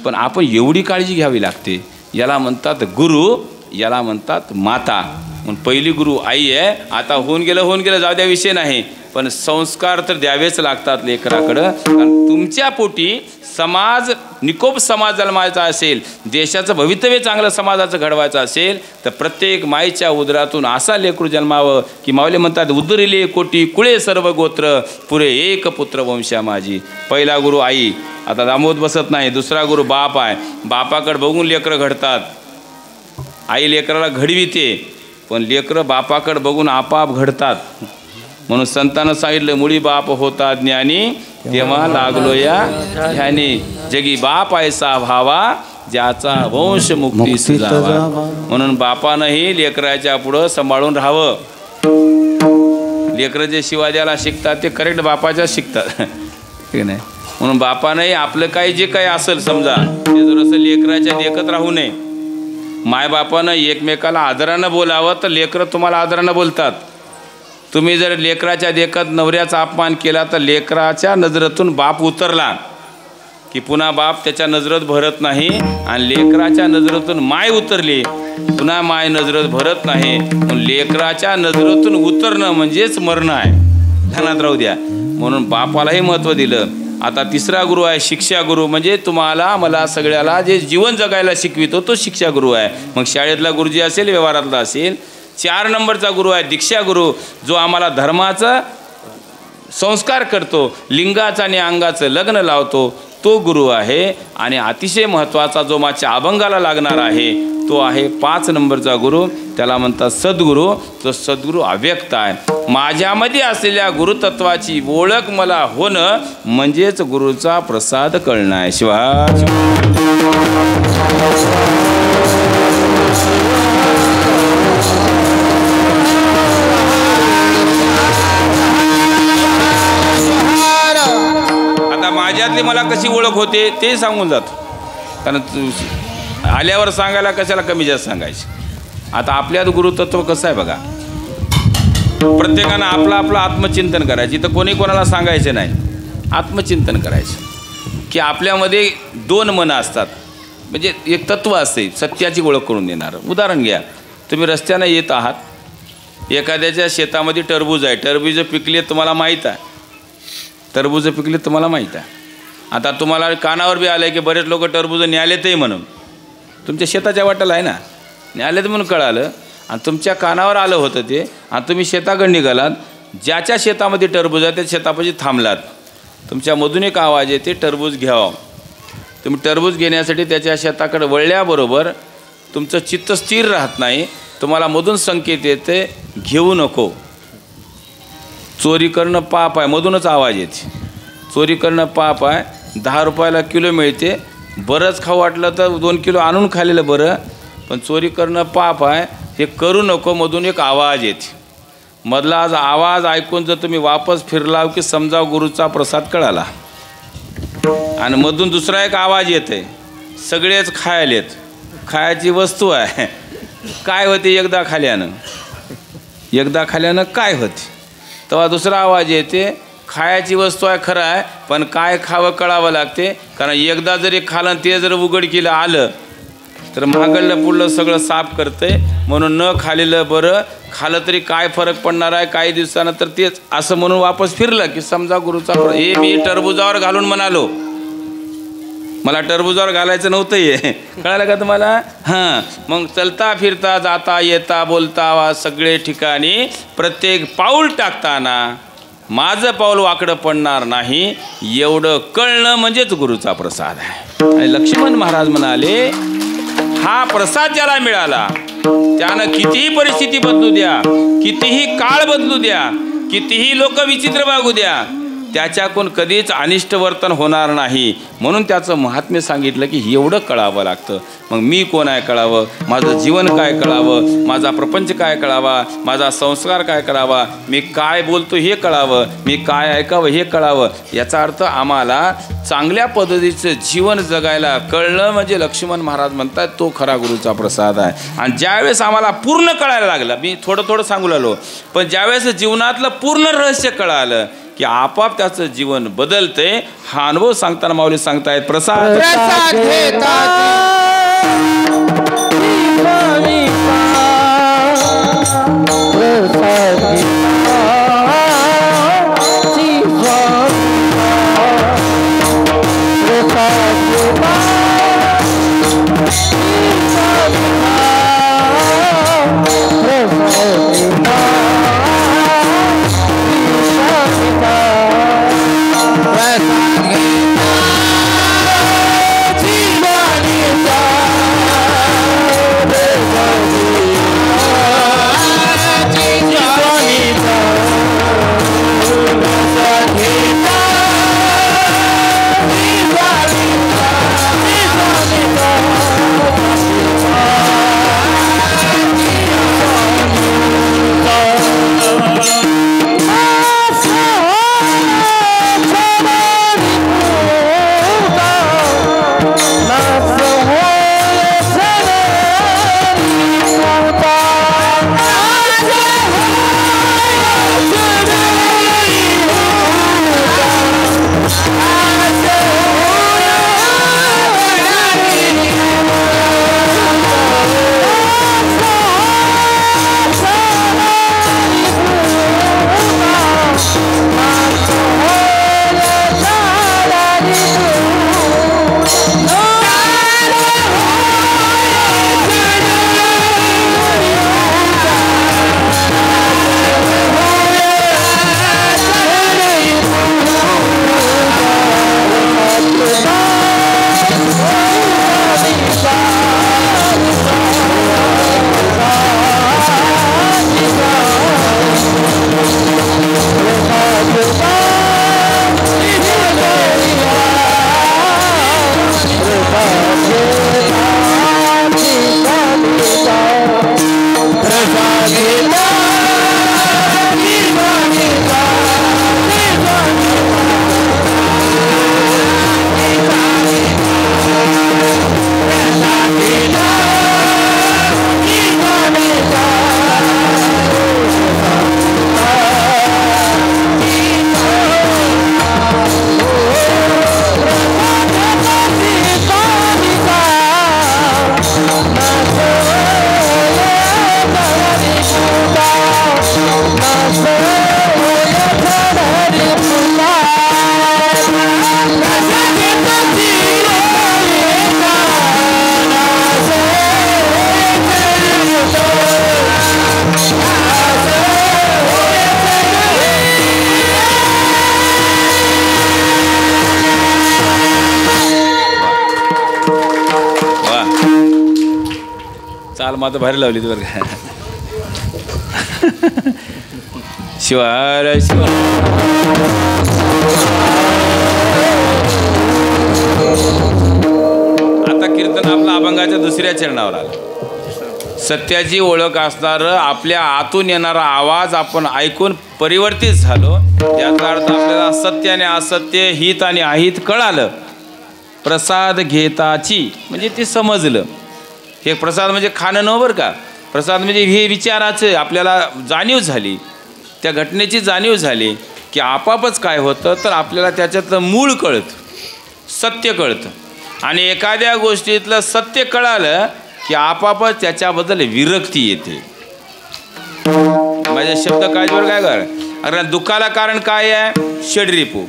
पण आपण एवढी काळजी घ्यावी लागते. याला म्हणतात गुरु, याला म्हणतात माता. म्हणून पहिली गुरु आई आहे. आता होऊन गेलं जाऊ द्या, विषय नाही, पण संस्कार तर द्यावेच लागतात लेकराकडं. कारण तुमच्या पोटी समाज, निकोप समाज जन्मायचा असेल, देशाचं भवितव्य चांगलं समाजाचं घडवायचं असेल, तर प्रत्येक माईच्या उदरातून असा लेकरू जन्मावं की माऊली म्हणतात, उदरिले कोटी कुळे सर्व गोत्र, पुरे एक पुत्र वंशा माझी. पहिला गुरु आई. आता दामोद बसत नाही. दुसरा गुरु बाप आहे. बापाकडे बघून लेकरं घडतात. आई लेकराला घडविते, पण लेकरं बापाकडे बघून आपाप घडतात. म्हणून संतानं सांगितलं, मुळी बाप होता ज्ञानी, तेव्हा लागलो या ध्यानी. जगी बाप ऐसा भावा, ज्याचा वंश मुक्ती जावा. म्हणून बापानंही लेकराच्या पुढं सांभाळून राहावं. लेकरं जे शिवाद्याला शिकतात ते करेक्ट बापाच्या शिकतात, ठीक नाही. म्हणून बापानंही आपलं काही जे काही असेल समजा, ते जरासं लेकराच्या देखत राहू नये. मायबापानं एकमेकाला आदरानं बोलावं, तर लेकरं तुम्हाला आदरानं बोलतात. तुम्ही जर लेकराच्या देखत नवऱ्याचा अपमान केला, तर लेकराच्या नजरेतून बाप उतरला की पुन्हा बाप त्याच्या नजरेत भरत नाही. आणि लेकराच्या नजरेतून माय उतरली, पुन्हा माय नजरेत भरत नाही. म्हणून लेकराच्या नजरेतून उतरणं म्हणजेच मरणं आहे. ध्यानात राहू द्या. म्हणून बापालाही महत्त्व दिलं. आता तिसरा गुरु आहे शिक्षा गुरु. म्हणजे तुम्हाला मला सगळ्याला जे जीवन जगायला शिकवितो तो शिक्षा गुरु आहे. मग शाळेतला गुरुजी असेल, व्यवहारातला असेल. 4 नंबरचा गुरु आहे दीक्षा गुरु, जो आम्हाला धर्माचा संस्कार करतो, लिंगाचं आणि अंगाचं लग्न लावतो, तो गुरु आहे. आणि अतिशय महत्त्वाचा जो माझ्या अभंगाला लागणार आहे तो आहे 5 नंबरचा गुरु. त्याला म्हणतात सद्गुरू. तो सद्गुरू अव्यक्त आहे. माझ्यामध्ये असलेल्या गुरुतत्वाची ओळख मला होणं म्हणजेच गुरुचा प्रसाद कळणं आहे. शिवाय आता माझ्यातली मला कशी ओळख होते ते सांगून जातो. कारण आल्यावर सांगायला कशाला कमी जास्त सांगायची. आता आपल्यात गुरुतत्व कसं आहे बघा. प्रत्येकानं आपलं आपलं आत्मचिंतन करायची. तर कोणी कोणाला सांगायचं नाही. आत्मचिंतन करायचं की आपल्यामध्ये 2 मनं असतात. म्हणजे एक तत्व असते सत्याची ओळख करून देणारं. उदाहरण घ्या, तुम्ही रस्त्यानं येत आहात, एखाद्याच्या शेतामध्ये टरबूज आहे. टरबूज पिकले तुम्हाला माहीत आहे. टरबूज पिकले तुम्हाला माहीत आहे. आता तुम्हाला कानावर बी आलं आहे की बरेच लोक टरबूज न्यालेतही म्हणून. तुमच्या शेताच्या वाटेला आहे ना, न्यालेत म्हणून कळालं आणि तुमच्या कानावर आलं होतं ते. आणि तुम्ही शेताकडे निघालात. ज्याच्या शेतामध्ये टरबूज आहे त्या शेतापाशी थांबलात. तुमच्यामधून एक आवाज येते, टरबूज घ्यावं. तुम्ही टरबूज घेण्यासाठी त्याच्या शेताकडे वळल्याबरोबर तुमचं चित्त स्थिर राहत नाही. तुम्हाला मधून संकेत येते, घेऊ नको, चोरी करणं पाप आहे. मधूनच आवाज येते, चोरी करणं पाप आहे. 10 रुपयाला किलो मिळते. बरंच खाऊ वाटलं तर 2 किलो आणून खाल्लेलं बरं, पण चोरी करणं पाप आहे, हे करू नको. मधून एक आवाज येते. मधला आज आवाज ऐकून जर तुम्ही वापस फिरलाव की समजा गुरुचा प्रसाद कळाला. आणि मधून दुसरा एक आवाज येते, सगळेच खायलेत, खायची वस्तू आहे. काय होते एकदा खाल्यानं काय होते. तेव्हा दुसरा आवाज येते, खायची वस्तू आहे खरं आहे, पण काय खावं कळावं लागते. कारण एकदा जरी खालं ते जर उघडकीला आलं तर महागडलं पुढलं सगळं साफ करते. म्हणून न खालेलं बरं. खालं तरी काय फरक पडणार आहे काही दिवसानं. तर तेच असं म्हणून वापस फिरलं की समजा गुरुचा हे मी टरबुजावर घालून म्हणालो, मला टरबुजावर घालायचं नव्हतं हे. कळालं का तुम्हाला? हां. मग चलता फिरता जाता येता बोलता सगळे ठिकाणी प्रत्येक पाऊल टाकताना माझं पाऊल वाकडं पडणार नाही एवढं कळणं म्हणजेच गुरुचा प्रसाद आहे. आणि लक्ष्मण महाराज म्हणाले, हा प्रसाद ज्याला मिळाला त्यानं कितीही परिस्थिती बदलू द्या, कितीही काळ बदलू द्या, कितीही लोक विचित्र वागू द्या, त्याच्याकडून कधीच अनिष्ट वर्तन होणार नाही. म्हणून त्याचं महात्म्य सांगितलं की एवढं कळावं लागतं. मग मी कोण आहे कळावं, माझं जीवन काय कळावं, माझा प्रपंच काय कळावा, माझा संस्कार काय कळावा, मी काय बोलतो हे कळावं, मी काय ऐकावं हे कळावं. याचा अर्थ आम्हाला चांगल्या पद्धतीचं जीवन जगायला कळलं म्हणजे लक्ष्मण महाराज म्हणतात तो खरा गुरुचा प्रसाद आहे. आणि ज्यावेळेस आम्हाला पूर्ण कळायला लागलं, मी थोडं सांगू लागलो, पण ज्यावेळेस जीवनातलं पूर्ण रहस्य कळालं की आपाप त्याचं जीवन बदलते. हा अनुभव सांगताना माऊली सांगतायत, प्रसाद चाल माता भारी लावली तू बरं का. शिवार शिव. आता कीर्तन आपलं अभंगाच्या दुसऱ्या चरणावर आलं. सत्याची ओळख असणारं आपल्या आतून येणारा आवाज आपण ऐकून परिवर्तित झालो. याचा अर्थ आपल्याला सत्य आणि असत्य, हित आणि अहित कळालं. प्रसाद घेताची म्हणजे ते समजलं. हे प्रसाद म्हणजे खाणं न बरं का. प्रसाद म्हणजे हे विचाराचं आपल्याला जाणीव झाली. त्या घटनेची जाणीव झाली की आपापच काय होतं तर आपल्याला त्याच्यातलं मूळ कळतं, सत्य कळतं. आणि एखाद्या गोष्टीतलं सत्य कळालं की आपापच त्याच्याबद्दल विरक्ती येते. माझे शब्द काळजीवर काय कर. अरे दुःखाला कारण काय आहे? षड्रिपू.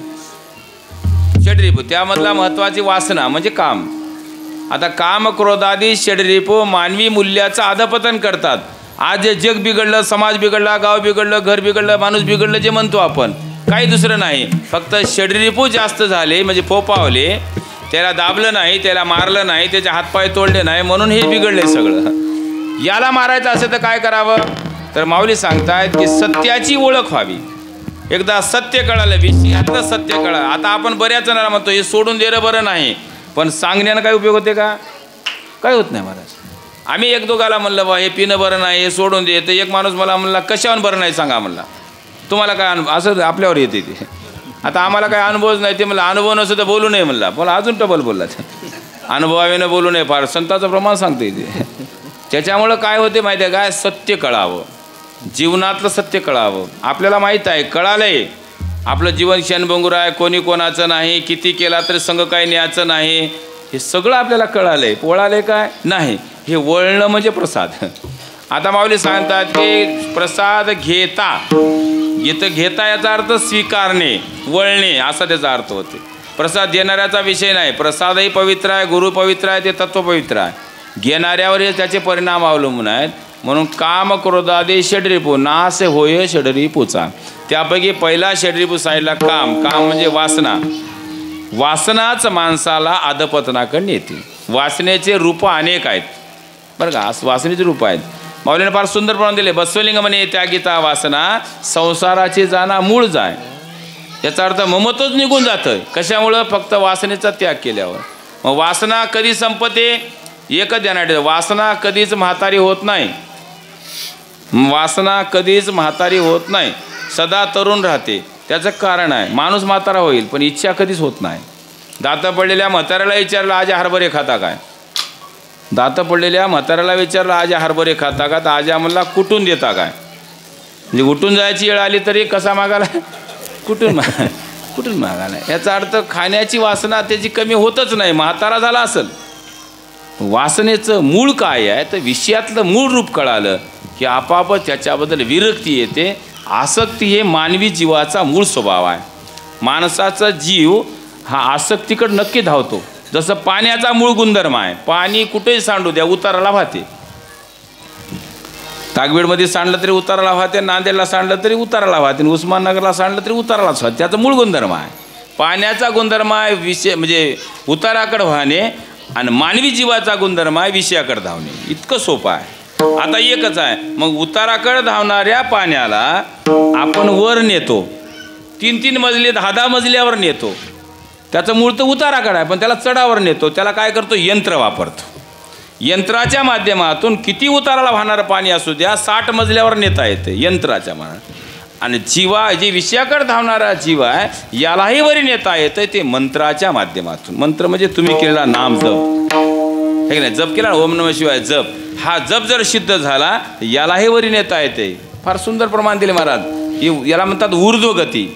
षड्रिपू त्यामधला महत्त्वाची वासना म्हणजे काम. आता काम क्रोधादी षड्रिपू मानवी मूल्याचं अधपतन करतात. आज जे जग बिघडलं, समाज बिघडला, गाव बिघडलं, घर बिघडलं, माणूस बिघडलं जे म्हणतो आपण, काही दुसरं नाही. फक्त षड्रिपू जास्त झाले म्हणजे फोपावले. त्याला दाबलं नाही, त्याला मारलं नाही, त्याचे हातपाय तोडले नाही, म्हणून हे बिघडले सगळं. याला मारायचं असेल तर काय करावं? तर माऊली सांगतायत की सत्याची ओळख व्हावी. एकदा सत्य कळालं, विषयातलं सत्य कळालं. आता आपण बऱ्याच जणांना म्हणतो हे सोडून देणं बरं नाही, पण सांगण्यानं काय उपयोग होते का? काय होत नाही महाराज. आम्ही एक दोघाला म्हणलं बा हे पिणं बरं नाही, हे सोडून दे. तर एक माणूस मला म्हणला कशावर बरं नाही सांगा म्हणला. तुम्हाला काय अनुभव? असं आपल्यावर येते ते. आता आम्हाला काय अनुभवच नाही. ते म्हणलं अनुभव नसं तर बोलू नये म्हणला. मला अजून टबल बोलला. अनुभवावेनं बोलू नये, फार संताचं प्रमाण सांगते ते. त्याच्यामुळं काय होते माहिती आहे काय? सत्य कळावं, जीवनातलं सत्य कळावं. आपल्याला माहीत आहे, कळालंय आपलं जीवन क्षणभंगूर आहे, कोणी कोणाचं नाही, किती केला तरी संग काही न्यायचं नाही, हे सगळं आपल्याला कळालंय. पोळालंय काय? नाही. हे वळणं म्हणजे प्रसाद. आता माऊली सांगतात की प्रसाद घेता. इथं घेता याचा अर्थ स्वीकारणे, वळणे असा त्याचा अर्थ होते. प्रसाद देणाऱ्याचा विषय नाही. प्रसादही पवित्र आहे, गुरु पवित्र आहे, ते तत्व पवित्र आहे. घेणाऱ्यावर हे त्याचे परिणाम अवलंबून आहेत. म्हणून काम क्रोधादी षड्रिपू नाश होय षड्रिपूचा. त्यापैकी पहिला षड्रिपू साईडला काम. काम म्हणजे वासना. वासनाच माणसाला अधपतनाकडे नेते. वासनेचे रूप अनेक आहेत बरं का. वासनेचे रूप आहेत. माऊलीने फार सुंदर प्रमाण दिले. बसवलिंग म्हणे त्यागिता वासना संसाराची जाणा मूळ जाय. याचा अर्थ ममत्वच निघून जातं. कशामुळं? फक्त वासनेचा त्याग केल्यावर. मग वासना कधी संपते? एकच ध्यानात ठेवा, वासना कधीच म्हातारी होत नाही. वासना कधीच म्हातारी होत नाही, सदा तरुण राहते. त्याचं कारण आहे माणूस म्हातारा होईल पण इच्छा कधीच होत नाही. दातं पडलेल्या म्हाताऱ्याला विचारलं आज हरभरे खाता काय? दातं पडलेल्या म्हाताऱ्याला विचारलं आज हरभरे खाता का? तर आजा म्हणला कुठून देता काय? म्हणजे उठून जायची वेळ आली तरी कसा मागायला? कुठून कुठून मागायला. याचा अर्थ खाण्याची वासना त्याची कमी होतच नाही, म्हातारा झाला असेल. वासनेचं मूळ काय आहे तर विषयातलं मूळ रूप कळालं की आपापच त्याच्याबद्दल विरक्ती येते. आसक्ती हे मानवी जीवाचा मूळ स्वभाव आहे. माणसाचा जीव हा आसक्तीकडे नक्की धावतो. जसं पाण्याचा मूळ गुणधर्म आहे. पाणी कुठेही सांडू द्या उताराला वाहते. ताकबीडमध्ये सांडलं तरी उताराला वाहते, नांदेडला सांडलं तरी उताराला वाहते, उस्माननगरला सांडलं तरी उतारालाच वाहते. त्याचा मूळ गुणधर्म आहे. पाण्याचा गुणधर्म आहे विषय म्हणजे उताराकडे वाहणे, आणि मानवी जीवाचा गुणधर्म आहे विषयाकडे धावणे. इतकं सोपं आहे. आता एकच आहे. मग उताराकडे धावणाऱ्या पाण्याला आपण वर नेतो, 3-3 मजली 10-10 मजल्यावर नेतो. त्याचं मूळ तर उताराकडे आहे पण त्याला चढावर नेतो. त्याला काय करतो? यंत्र वापरतो. यंत्राच्या माध्यमातून किती उताराला वाहणारं पाणी असू द्या 60 मजल्यावर नेता येते यंत्राच्या माध्यमातून. आणि जीवा जे विषयाकडे धावणारा जीव आहे यालाही वरी नेता येतं ते मंत्राच्या माध्यमातून. मंत्र म्हणजे तुम्ही केलेला नाम जप हे की नाही. जप केला ओम नमः शिवाय जप. हा जप जर सिद्ध झाला यालाही वरी नेता येते. फार सुंदर प्रमाण दिले महाराज. याला म्हणतात ऊर्ध्वगती.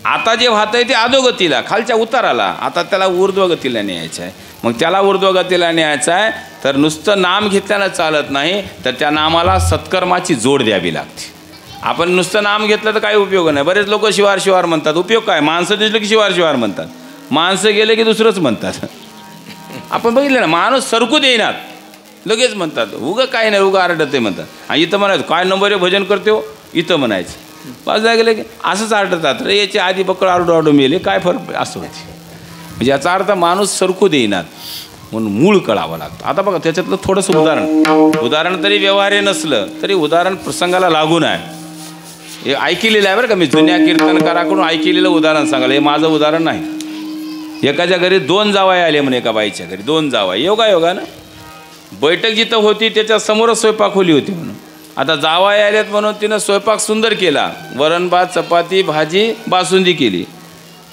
आता जे वाहत आहे ते अधोगतीला खालच्या उताराला, आता त्याला ऊर्ध्वगतीला न्यायचं आहे. मग त्याला ऊर्ध्वगतीला न्यायचं आहे तर नुसतं नाम घेतल्यानं चालत नाही, तर त्या नामाला सत्कर्माची जोड द्यावी लागते. आपण नुसतं नाम घेतलं तर काही उपयोग नाही. बरेच लोक शिवार शिवार म्हणतात. उपयोग काय? माणसं दिसलं की शिवार शिवार म्हणतात, माणसं गेले की दुसरंच म्हणतात. आपण बघितलं ना, माणूस सरकू देईनात लगेच म्हणतात. उगं काय नाही, उगं आरडते म्हणतात. आणि इथं म्हणायचं काय नंबर भजन करते हो, इथं म्हणायचं. वाजला गेलं की असंच आरडतात. रे याच्या आधी बकळ आरडू आरडू मेले काय फरक असं होते. म्हणजे याचा अर्थ माणूस सरकू देईनात. म्हणून मूळ कळावं लागतं. आता बघा त्याच्यातलं थोडंसं उदाहरण तरी व्यवहार्य नसलं तरी उदाहरण प्रसंगाला लागून आहे. हे ऐकलेलं आहे बरं का, मी जुन्या कीर्तनकाराकडून ऐकलेलं उदाहरण सांगायला. हे माझं उदाहरण नाही. एकाच्या घरी 2 जावाई आले म्हणे, एका बाईच्या घरी 2 जावाई. योगायोगानं बैठक जिथं होती त्याच्या समोरच स्वयंपाक खोली होती म्हणून. आता जावाई आल्यात म्हणून तिनं स्वयंपाक सुंदर केला. वरण भात, चपाती, भाजी, बासुंदी केली.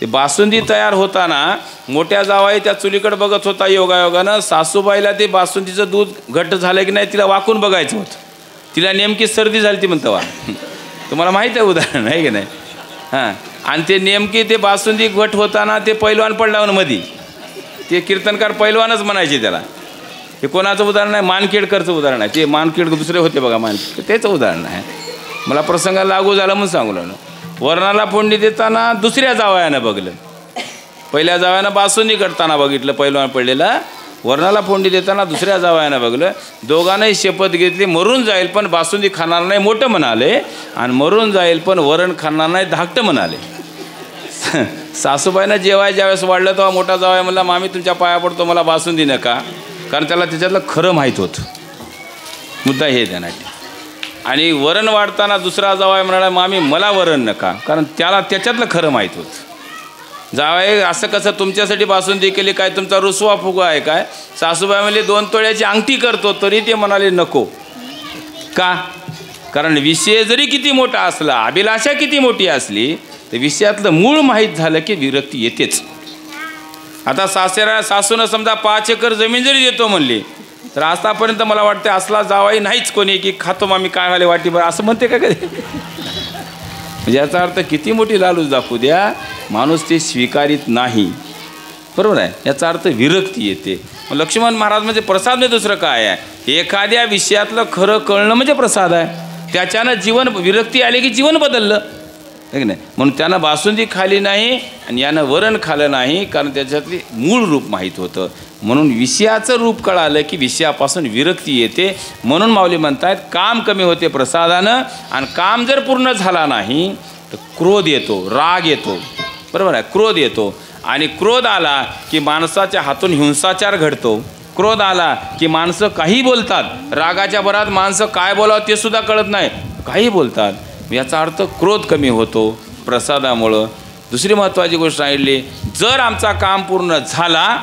ते बासुंदी तयार होताना मोठ्या जावाई त्या चुलीकडे बघत होता. योगायोगानं सासूबाईला ते बासुंदीचं दूध घट्ट झालं की नाही तिला वाकून बघायचं होतं. तिला नेमकी सर्दी झाली ती म्हणतं वा. तुम्हाला माहीत आहे उदाहरण आहे की नाही. हां, आणि ते नेमकी ते बासुंदी घट होताना ते पैलवान पडला मधी. ते कीर्तनकार पैलवानच म्हणायचे त्याला. हे कोणाचं उदाहरण आहे? मानखेडकरचं उदाहरण आहे. ते मानखेडकर दुसरे होते बघा, मानखेडकर त्याचं उदाहरण आहे. मला प्रसंगाला लागू झाला म्हणून सांगू लागलो. वरणाला फोडणी देताना दुसऱ्या जावयानं बघलं. पहिल्या जावयानं बासुंदी करताना बघितलं पैलवान पडलेला. वरणाला फोडणी देताना दुसऱ्या जावयानं बघलं. दोघांनाही शपथ घेतली मरून जाईल पण बासुंदी खाणार नाही मोठं म्हणाले, आणि मरून जाईल पण वरण खाणार नाही धाकटं म्हणाले. सासूबाईनं जेवाय ज्यावेळेस वाढलं तेव्हा मोठा जावया म्हणला, मामी तुमच्या पाया पडतो, मला बासुंदी नका. कारण त्याला त्याच्यातलं खरं माहीत होतं. मुद्दा हे त्यासाठी. आणि वरण वाढताना दुसरा जावया म्हणाला, मामी मला वरण नका, कारण त्याला त्याच्यातलं खरं माहीत होतं. जावई असं कसं तुमच्यासाठी बासुंदी केली, काय तुमचा रुसवा फुगा आहे काय? सासूबाई म्हणले 2 तोळ्याची अंगठी करतो, तरी ते म्हणाले नको. का? कारण विषय जरी किती मोठा असला, अभिलाषा किती मोठी असली, तर विषयातलं मूळ माहीत झालं की विरक्ती येतेच. आता सासूनं समजा 5 एकर जमीन जरी देतो म्हणली, तर आतापर्यंत मला वाटतं असला जावाई नाहीच कोणी की खातो मामी काय झाले वाटीभर असं म्हणते का कधी. म्हणजे याचा अर्थ किती मोठी लालूच दाखवू द्या, माणूस ते स्वीकारित नाही. बरोबर आहे. याचा अर्थ विरक्ती येते. लक्ष्मण महाराज म्हणजे प्रसाद नाही दुसरं काय आहे. एखाद्या विषयातलं खरं कळणं म्हणजे प्रसाद आहे. त्याच्यानं जीवन, विरक्ती आली की जीवन बदललं आहे की नाही. म्हणून त्यानं बासुंदी खाली नाही आणि यानं वरण खाल्लं नाही, कारण त्याच्यातली मूळ रूप माहीत होतं. म्हणून विषयाचं रूप कळालं की विषयापासून विरक्ती येते. म्हणून माऊली म्हणतात काम कमी होते प्रसादानं, आणि काम जर पूर्ण झाला नाही तर क्रोध येतो, राग येतो. बरोबर आहे. क्रोध येतो, आणि क्रोध आला की माणसाच्या हातून हिंसाचार घडतो. क्रोध आला की माणसं काही बोलतात. रागाच्या भरात माणसं काय बोलावं ते सुद्धा कळत नाही, काही बोलतात. याचा अर्थ क्रोध कमी होतो प्रसादामुळं. दुसरी महत्त्वाची गोष्ट सांगितली, जर आमचा काम पूर्ण झाला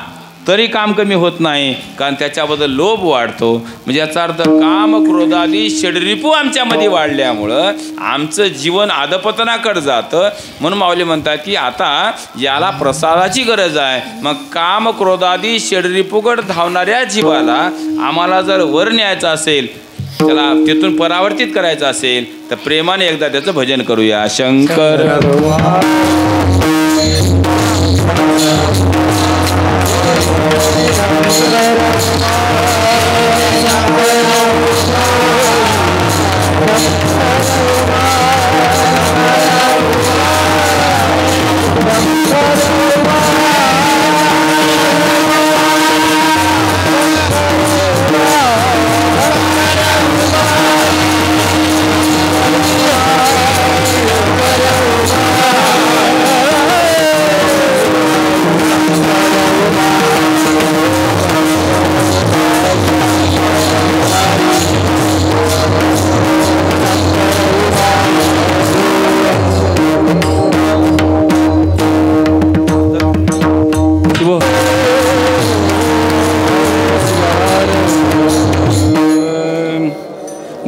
तरी काम कमी होत नाही, कारण त्याच्याबद्दल लोभ वाढतो. म्हणजे याचा अर्थ काम क्रोधादी षड्रिपू आमच्यामध्ये वाढल्यामुळं आमचं जीवन अधपतनाकडे जातं. म्हणून माऊली म्हणतात की आता याला प्रसादाची गरज आहे. मग काम क्रोधादी षड्रिपूकडे धावणाऱ्या जीवाला आम्हाला जर वर न्यायचं असेल, त्याला तिथून परावर्तित करायचं असेल, तर प्रेमाने एकदा त्याचं भजन करूया. शंकर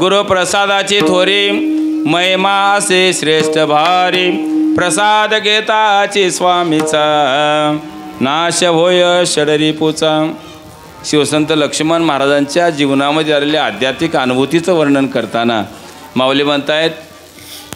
गुरुप्रसादाची थोरी महिमा असे श्रेष्ठ भारी. प्रसाद घेताची स्वामीचा नाश होय षडरिपूचा. शिवसंत लक्ष्मण महाराजांच्या जीवनामध्ये आलेल्या आध्यात्मिक अनुभूतीचं वर्णन करताना माऊली म्हणतायत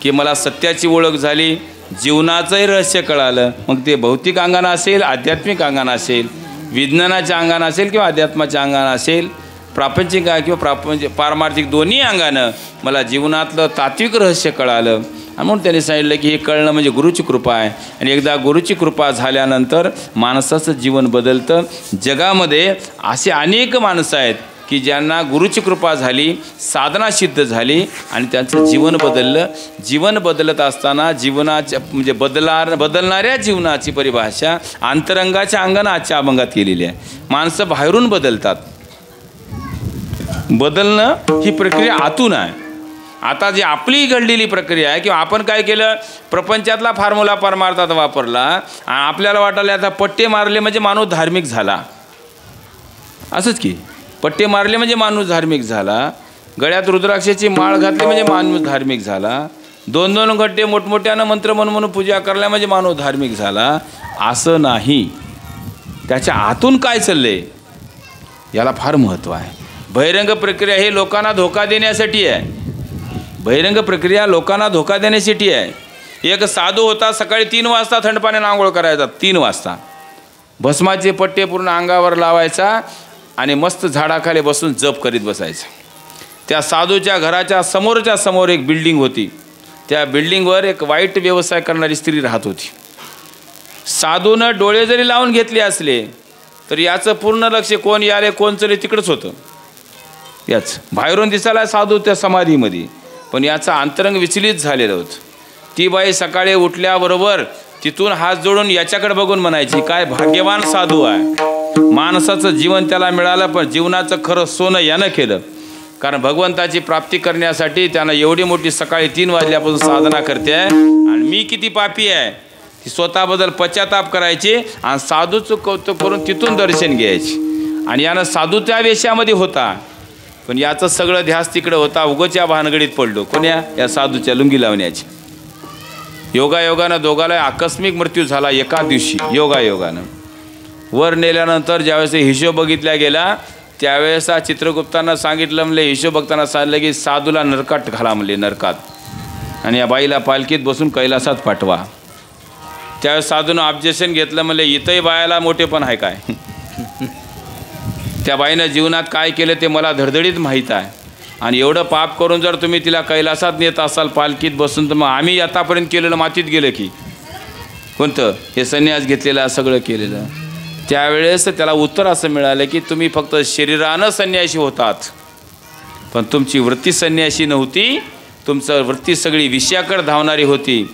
की मला सत्याची ओळख झाली, जीवनाचंही रहस्य कळालं. मग ते भौतिक अंगानं असेल, आध्यात्मिक अंगानं असेल, विज्ञानाच्या अंगानं असेल किंवा अध्यात्माच्या अंगानं असेल, प्रापंचिक किंवा पारमार्थिक दोन्ही अंगानं मला जीवनातलं तात्विक रहस्य कळालं. आणि म्हणून त्यांनी सांगितलं की हे कळणं म्हणजे गुरुची कृपा आहे. आणि एकदा गुरुची कृपा झाल्यानंतर माणसाचं जीवन बदलतं. जगामध्ये असे अनेक माणसं आहेत की ज्यांना गुरुची कृपा झाली, साधना सिद्ध झाली आणि त्यांचं जीवन बदललं. जीवन बदलत असताना जीवनाच्या म्हणजे बदलणाऱ्या जीवनाची परिभाषा अंतरंगाच्या अंगानं आजच्या अभंगात केलेली आहे. माणसं बाहेरून बदलतात, बदलणं ही प्रक्रिया आतून आहे. आता जी आपली घडलेली प्रक्रिया आहे किंवा आपण काय केलं, प्रपंचातला फॉर्म्युला परमार्थात वापरला आणि आपल्याला वाटायला आता पट्टे मारले म्हणजे माणूस धार्मिक झाला. असंच की पट्टे मारले म्हणजे माणूस धार्मिक झाला, गळ्यात रुद्राक्षाची माळ घातली म्हणजे माणूस धार्मिक झाला, 2-2 घंटे मोठमोठ्यानं मंत्र म्हणून पूजा करल्या म्हणजे माणूस धार्मिक झाला. असं नाही. त्याच्या आतून काय चाललंय याला फार महत्त्व आहे. बहिरंग प्रक्रिया हे लोकांना धोका देण्यासाठी आहे. बहिरंग प्रक्रिया लोकांना धोका देण्यासाठी आहे. एक साधू होता, सकाळी 3 वाजता थंड पाण्याने आंघोळ करायचा. 3 वाजता भस्माचे पट्टे पूर्ण अंगावर लावायचा आणि मस्त झाडाखाली बसून जप करीत बसायचा. त्या साधूच्या घराच्या समोरच्या समोर एक बिल्डिंग होती. त्या बिल्डिंगवर एक वाईट व्यवसाय करणारी स्त्री राहत होती. साधूनं डोळे जरी लावून घेतले असले तर याचं पूर्ण लक्ष कोण याले कोण चले तिकडंच होतं. याच बाहेरून दिसायला साधू त्या समाधीमध्ये, पण याचं अंतरंग विचलित झालेलं होतं. ती बाई सकाळी उठल्याबरोबर तिथून हात जोडून याच्याकडे बघून म्हणायची, काय भाग्यवान साधू आहे, माणसाचं जीवन त्याला मिळालं, पण जीवनाचं खरं सोनं यानं केलं. कारण भगवंताची प्राप्ती करण्यासाठी त्यानं एवढी मोठी सकाळी 3 वाजल्यापासून साधना करते आहे आणि मी किती पापी आहे ती स्वतःबद्दल पश्चाताप करायची आणि साधूचं कौतुक करून तिथून दर्शन घ्यायची. आणि यानं साधू त्या वेशामध्ये होता, पण याचं सगळं ध्यास तिकडं होता. उगोच्या भानगडीत पडलो कोण्या या साधूच्या लुंगी लावण्याची. योगायोगानं दोघाला आकस्मिक मृत्यू झाला एका दिवशी. योगायोगानं वर नेल्यानंतर ज्यावेळेस हिशोब बघितला गेला त्यावेळेस चित्रगुप्तांना सांगितलं, म्हणले हिशोब बघताना सांगितलं की साधूला नरकात घाला म्हणले, नरकात, आणि या बाईला पालखीत बसून कैलासात पाठवा. त्यावेळेस साधूनं ऑब्जेक्शन घेतलं, म्हणले इथंही बायाला मोठेपण आहे काय. त्या बाईनं जीवनात काय केलं ते मला धडधडीत माहीत आहे आणि एवढं पाप करून जर तुम्ही तिला कैलासात नेत असाल पालखीत बसून तर मग आम्ही आतापर्यंत केलेलं मातीत गेलं की कोणतं हे संन्यास घेतलेलं सगळं केलेलं. त्यावेळेस त्याला उत्तर असं मिळालं की तुम्ही फक्त शरीरानं संन्यासी होतात पण तुमची वृत्ती संन्यासी नव्हती. तुमचं वृत्ती सगळी विषयाकडे धावणारी होती.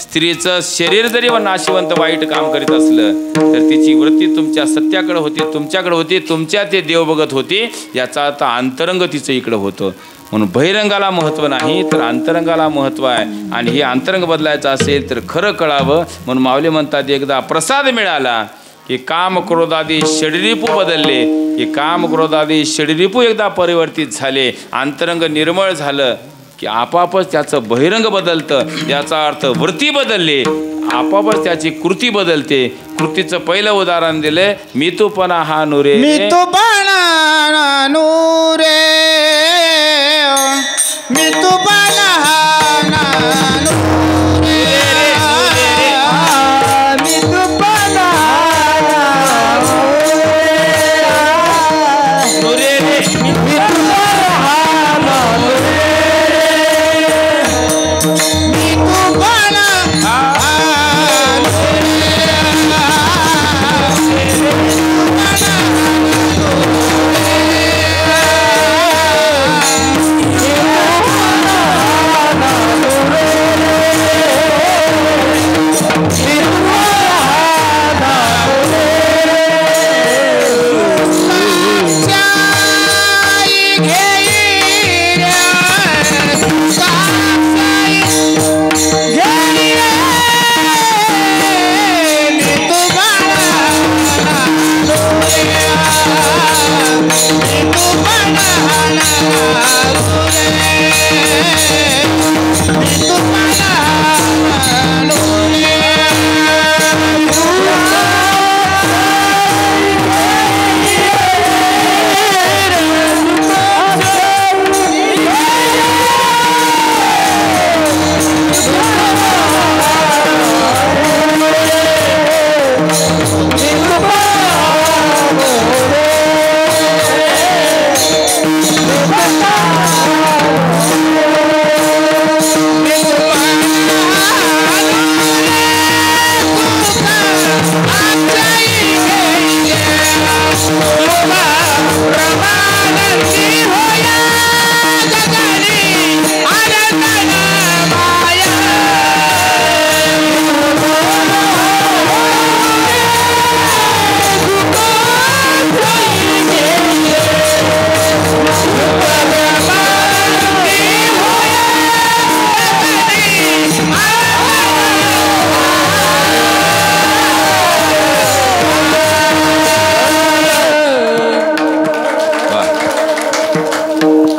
स्त्रीचं शरीर जरी नाशिवंत वाईट काम करीत असलं तर तिची वृत्ती तुमच्या सत्याकडे होती, तुमच्याकडे होती, तुमच्या ते देव बघत होती. याचा अर्थ अंतरंग तिचं इकडं होतं. म्हणून बहिरंगाला महत्त्व नाही तर अंतरंगाला महत्त्व आहे. आणि हे अंतरंग बदलायचं असेल तर खरं कळावं. म्हणून माऊली म्हणतात एकदा प्रसाद मिळाला की काम क्रोधादी षडरिपू बदलले, की काम क्रोधादी षडरिपू एकदा परिवर्तित झाले, अंतरंग निर्मळ झालं की आपापच त्याचं बहिरंग बदलतं. याचा अर्थ वृत्ती बदलली, आपापच त्याची कृती बदलते. कृतीचं पहिलं उदाहरण दिले, मी तू पणा हा नूरे, मी तू पणा नूरे, मी तू पणा हा नूरे, मी तू पणा नूरे, मी तू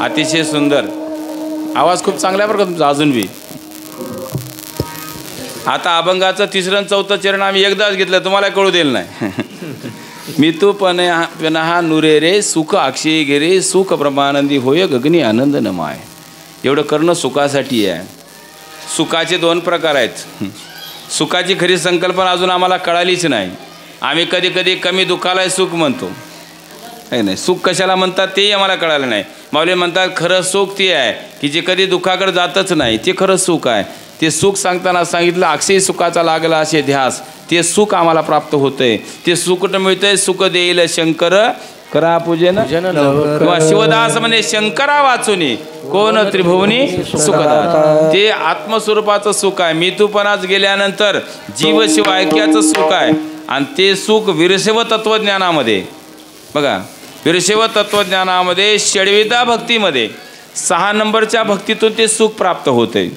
अतिशय सुंदर आवाज, खूप चांगला आहे बरं का तुमचा अजून बी. आता अभंगाचं 3रं आणि 4थं चरण आम्ही एकदाच घेतलं, तुम्हाला कळू देईल नाही. मी तू पनहा नुरे रे सुख अक्षय गिरे सुख प्रमानंदी होय गगनी आनंद नमाय. एवढं करणं सुखासाठी आहे. सुखाचे 2 प्रकार आहेत. सुखाची खरी संकल्पना अजून आम्हाला कळालीच नाही. आम्ही कधी कधी कमी दुःखाला सुख म्हणतो, आहे नाही. सुख कशाला म्हणतात तेही आम्हाला कळालं नाही. माऊली म्हणतात खरं सुख ते आहे की जे कधी दुःखाकडे जातच नाही, ते खरं सुख आहे. ते सुख सांगताना सांगितलं अक्षय सुखाचा लागला असे ध्यास. ते सुख आम्हाला प्राप्त होतंय. ते सुख कुठं मिळतंय? सुख देईल शंकर करा पूजन किंवा शिवदास म्हणे शंकरा वाचुनी कोण त्रिभुवनी सुखदाता. ते आत्मस्वरूपाचं सुख आहे. मितूपणाच गेल्यानंतर जीव शिव ऐक्याचं सुख आहे. आणि ते सुख वीरशैव तत्वज्ञानामध्ये बघा, वीरशैव तत्वज्ञानामध्ये षड्विधा भक्तीमध्ये 6 नंबरच्या भक्तीतून ते सुख प्राप्त होते.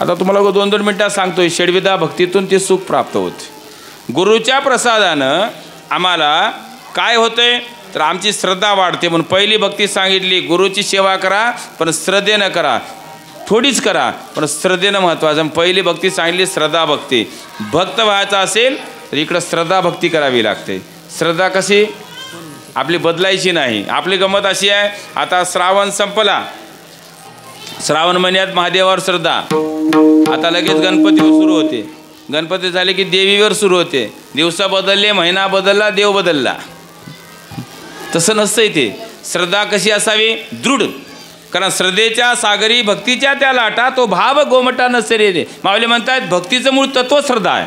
आता तुम्हाला 2-2 मिनटात सांगतोय. षड्विधा भक्तीतून ते सुख प्राप्त होते. गुरुच्या प्रसादानं आम्हाला काय होतंय तर आमची श्रद्धा वाढते. म्हणून पहिली भक्ती सांगितली, गुरुची सेवा करा पण श्रद्धेनं करा. थोडीच करा पण श्रद्धेनं महत्त्वाचं. पहिली भक्ती सांगितली श्रद्धा भक्ती. भक्त व्हायचं असेल तर इकडं श्रद्धा भक्ती करावी लागते. श्रद्धा कशी आपली बदलायची नाही. आपली गंमत अशी आहे, आता श्रावण संपला, श्रावण महिन्यात महादेवावर श्रद्धा, आता लगेच गणपती सुरू होते. गणपती झाले की देवीवर सुरू होते. दिवसा बदलले, महिना बदलला, देव बदलला. तसं नसतंय ते. श्रद्धा कशी असावी? दृढ. कारण श्रद्धेच्या सागरी भक्तीच्या त्या लाटा तो भाव गोमटा नसरे रे. माऊली म्हणतात भक्तीचं मूळ तत्व श्रद्धा आहे.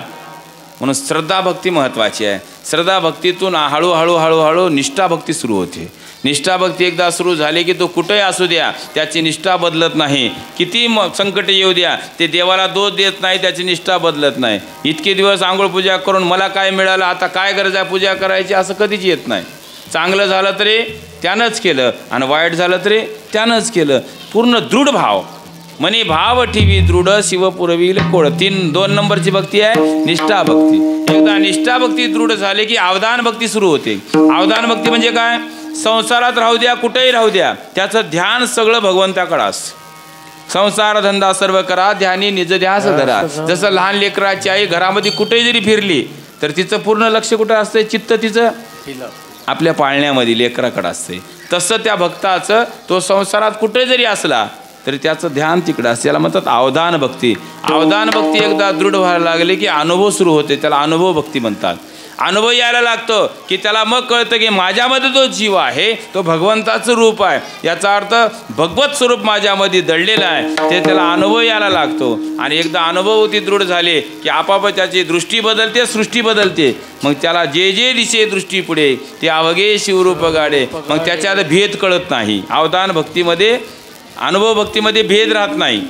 म्हणून श्रद्धा भक्ती महत्त्वाची आहे. श्रद्धा भक्तीतून हळूहळू निष्ठा भक्ती सुरू होते. निष्ठा भक्ती एकदा सुरू झाली की तो कुठेही असू द्या त्याची निष्ठा बदलत नाही. किती संकट येऊ द्या ते देवाला दोष देत नाही, त्याची निष्ठा बदलत नाही. इतके दिवस आंघोळ पूजा करून मला काय मिळालं, आता काय गरज आहे पूजा करायची, असं कधीच येत नाही. चांगलं झालं तरी त्यानंच केलं आणि वाईट झालं तरी त्यानंच केलं. पूर्ण दृढ भाव म्हणे भाव ठेवी दृढ शिव पुरविल कोळ. 2 नंबरची भक्ती आहे निष्ठा भक्ती. एकदा निष्ठा भक्ती दृढ झाली की अवधान भक्ती सुरू होते. अवधान भक्ती म्हणजे काय? संसारात राहू द्या, कुठेही राहू द्या, त्याचं ध्यान सगळं भगवंताकडे असतं. संसार धंदा सर्व करा ध्यानी निज ध्यास धरा. जसं लहान लेकराची आई घरामध्ये कुठेही जरी फिरली तर तिचं पूर्ण लक्ष कुठं असतं? चित्त तिचं आपल्या पाळण्यामध्ये लेकराकडे असते. तसं त्या भक्ताचं तो संसारात कुठे जरी असला तरी त्याचं ध्यान तिकडं असते. त्याला म्हणतात अवधान भक्ती. अवधान भक्ती एकदा दृढ व्हायला लागले की अनुभव सुरू होते. त्याला अनुभव भक्ती म्हणतात. अनुभव यायला लागतो की त्याला मग कळतं की माझ्यामध्ये जो जीव आहे तो भगवंताचं रूप आहे. याचा अर्थ भगवत स्वरूप माझ्यामध्ये दडलेलं आहे. ते त्याला अनुभव यायला लागतो. आणि एकदा अनुभवती दृढ झाले की आपाप त्याची दृष्टी बदलते, सृष्टी बदलते. मग त्याला जे जे दिसे दृष्टी पुढे ते अवघे शिवरूप गाडे. मग त्याच्यात भेद कळत नाही. अवधान भक्तीमध्ये अनुभव भक्तीमध्ये भेद राहत नाही.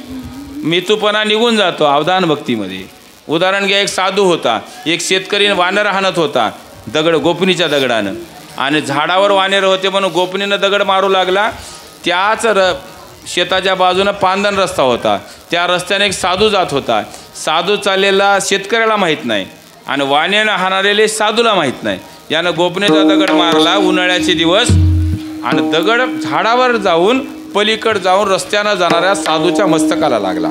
मितूपणा निघून जातो अवधान भक्तीमध्ये. उदाहरण घ्या, एक साधू होता. एक शेतकरी वानर हाणत होता गोपनीच्या दगडानं. आणि झाडावर वानेर होते म्हणून गोपनीनं दगड मारू लागला. त्याच शेताच्या बाजूनं पांदन रस्ता होता. त्या रस्त्याने एक साधू जात होता. साधू चाललेला शेतकऱ्याला माहीत नाही आणि वानेनं हाणालेले साधूला माहीत नाही. यानं गोपनीचा दगड मारला उन्हाळ्याचे दिवस आणि दगड झाडावर जाऊन पलीकडे जाऊन रस्त्यानं जाणाऱ्या साधूच्या मस्तकाला लागला.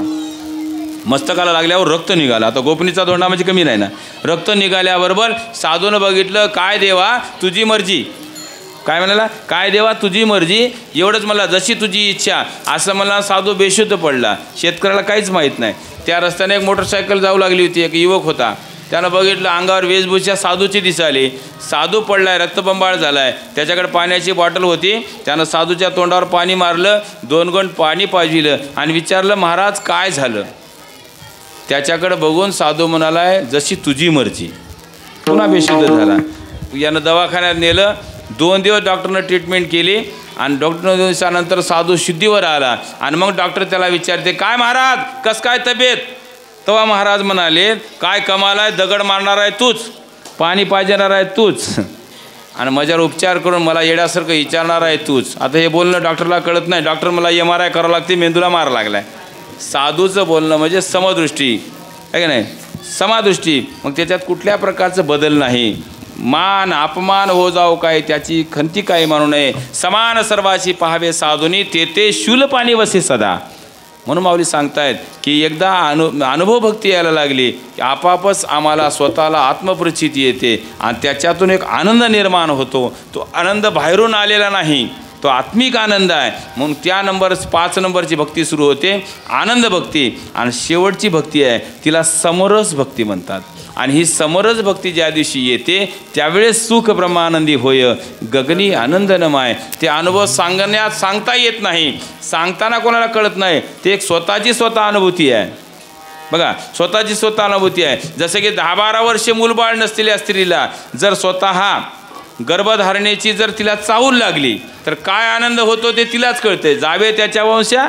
मस्तकाला लागल्यावर रक्त निघालं. आता गोपनीचा दोंडा म्हणजे कमी नाही ना. रक्त निघाल्याबरोबर साधूनं बघितलं, काय देवा तुझी मर्जी. काय म्हणाला? काय देवा तुझी मर्जी, एवढंच मला, जशी तुझी इच्छा, असं मला साधू बेशुद्ध पडला. शेतकऱ्याला काहीच माहीत नाही. त्या रस्त्याने एक मोटरसायकल जाऊ लागली होती. एक युवक होता. त्यानं बघितलं अंगावर वेशभूषा साधूची दिसाली. साधू पडलाय, रक्तबंबाळ झालाय. त्याच्याकडे पाण्याची बॉटल होती. त्यानं साधूच्या तोंडावर पाणी मारलं, 2 गंठ पाणी पाजविलं आणि विचारलं महाराज काय झालं. त्याच्याकडे बघून साधू म्हणालाय जशी तुझी मर्जी. पुन्हा बेशुद्ध झाला. यानं दवाखान्यात नेलं. 2 दिवस डॉक्टरनं ट्रीटमेंट केली आणि डॉक्टरनं 2 दिवसानंतर साधू शुद्धीवर आला. आणि मग डॉक्टर त्याला विचारते काय महाराज कस काय तब्येत. तेव्हा महाराज म्हणाले काय कमाल आहे, दगड मारणार आहे तूच, पाणी पाजणार आहे तूच आणि माझ्यावर उपचार करून मला येड्यासारखं विचारणार आहे तूच. आता हे बोलणं डॉक्टरला कळत नाही. डॉक्टर मला MRI करावं लागते, मेंदूला मार लागलाय. साधूचं बोलणं म्हणजे समदृष्टी आहे की नाही, समादृष्टी. मग त्याच्यात कुठल्या प्रकारचं बदल नाही. मान अपमान हो जाओ काय त्याची खंती काय मानू नये. समान सर्वाची पाहावे साधुनी ते शूलपाणी वसे सदा. म्हणून माऊली सांगतायत की एकदा अनुभव भक्ती यायला लागली की आपापच आम्हाला स्वतःला आत्मप्रचिती येते आणि त्याच्यातून एक आनंद निर्माण होतो. तो आनंद बाहेरून आलेला नाही, तो आत्मिक आनंद आहे. म्हणून त्या 5 नंबरची भक्ती सुरू होते आनंद भक्ती. आणि शेवटची भक्ती आहे तिला समरस भक्ती म्हणतात. आणि ही समरस भक्ती ज्या दिवशी येते त्यावेळेस सुख ब्रह्मानंदी होय गगनी आनंद नमाय. ते अनुभव सांगता येत नाही, सांगताना कोणाला कळत नाही. ते एक स्वतः अनुभूती आहे. बघा स्वतःची अनुभूती आहे. जसं की 10-12 वर्षे मूलबाळ नसलेल्या स्त्रीला जर स्वतः गर्भधारणेची जर तिला चाहूल लागली तर काय आनंद होतो ते तिलाच कळते. जावे त्याच्या वंशा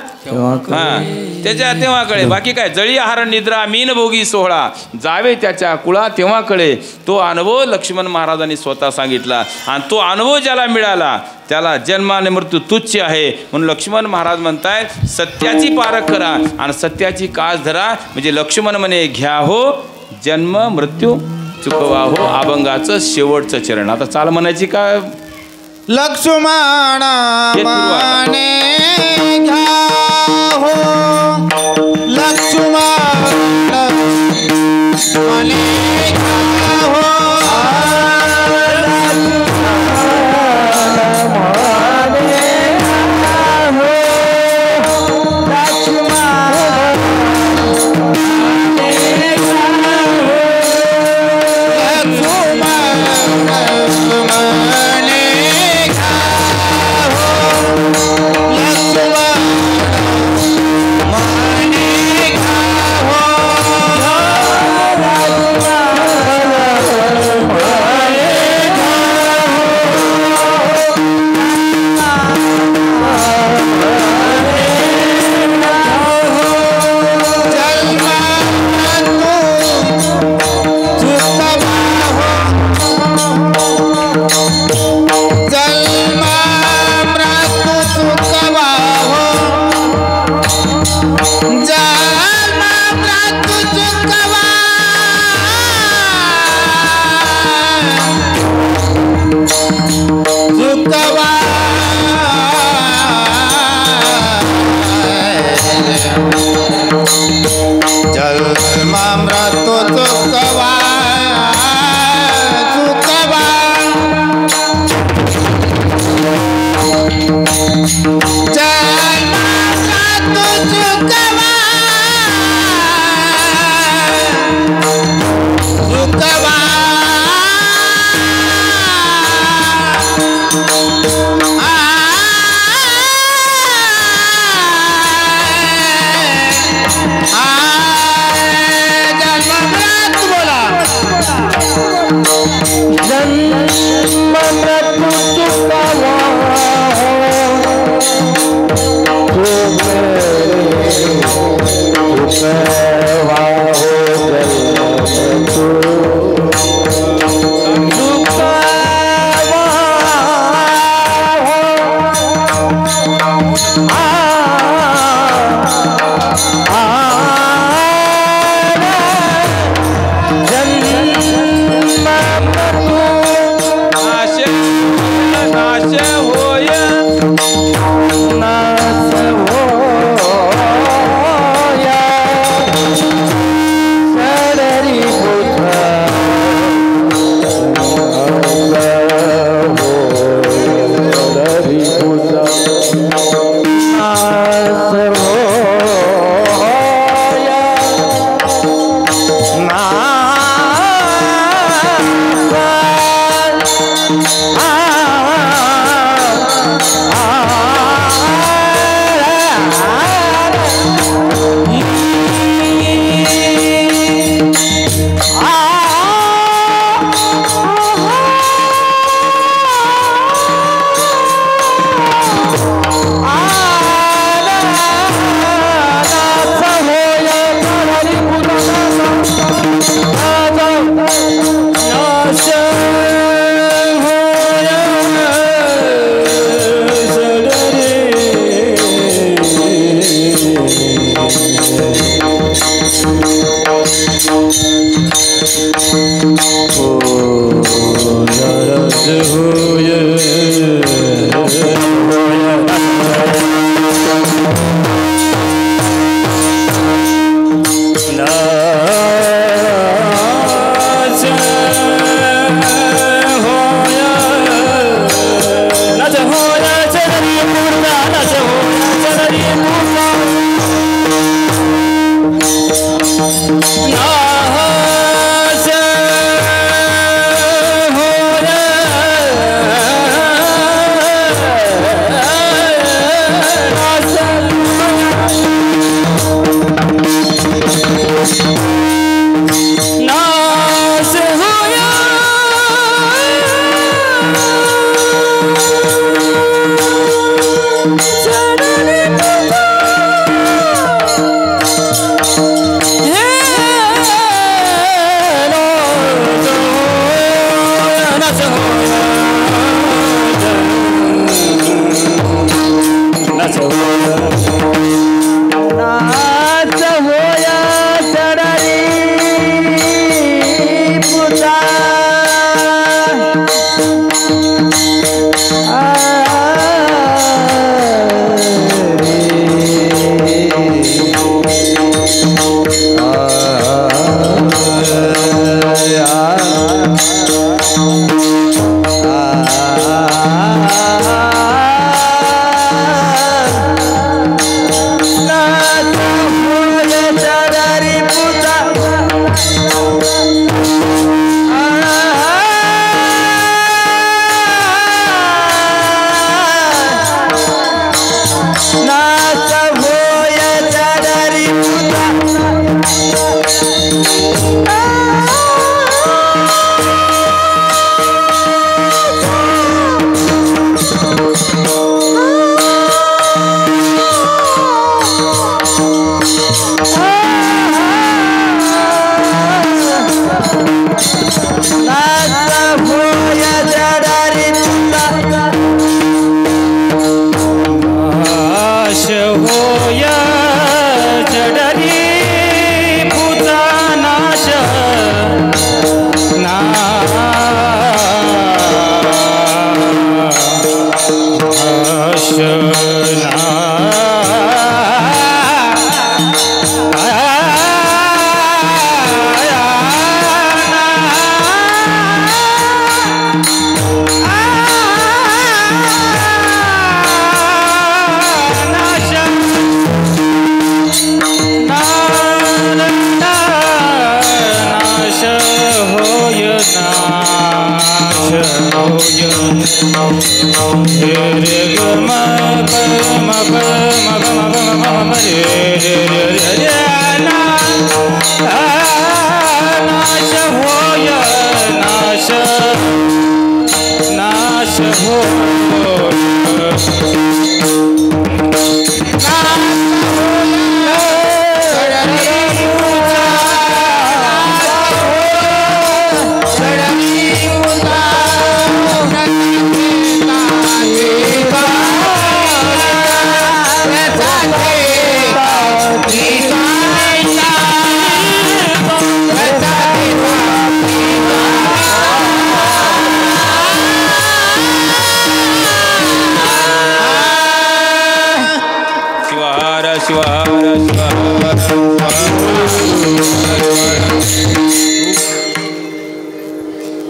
त्याच्या तेव्हा कळे. बाकी काय जळी आहार निद्रा मीन भोगी सोहळा जावे त्याच्या कुळा तेव्हा कळे. तो अनुभव लक्ष्मण महाराजांनी स्वतः सांगितला. आणि तो अनुभव ज्याला मिळाला त्याला जन्म आणि मृत्यू तुच्छ आहे. म्हणून लक्ष्मण महाराज म्हणतायत सत्याची पारख करा आणि सत्याची कास धरा. म्हणजे लक्ष्मण म्हणे घ्या हो जन्म मृत्यू चुकवा हो अभंगाचं शेवटचं चरण. आता चाल म्हणायची का लक्ष्मण माने घ्या हो लक्ष्मण माने घ्या हो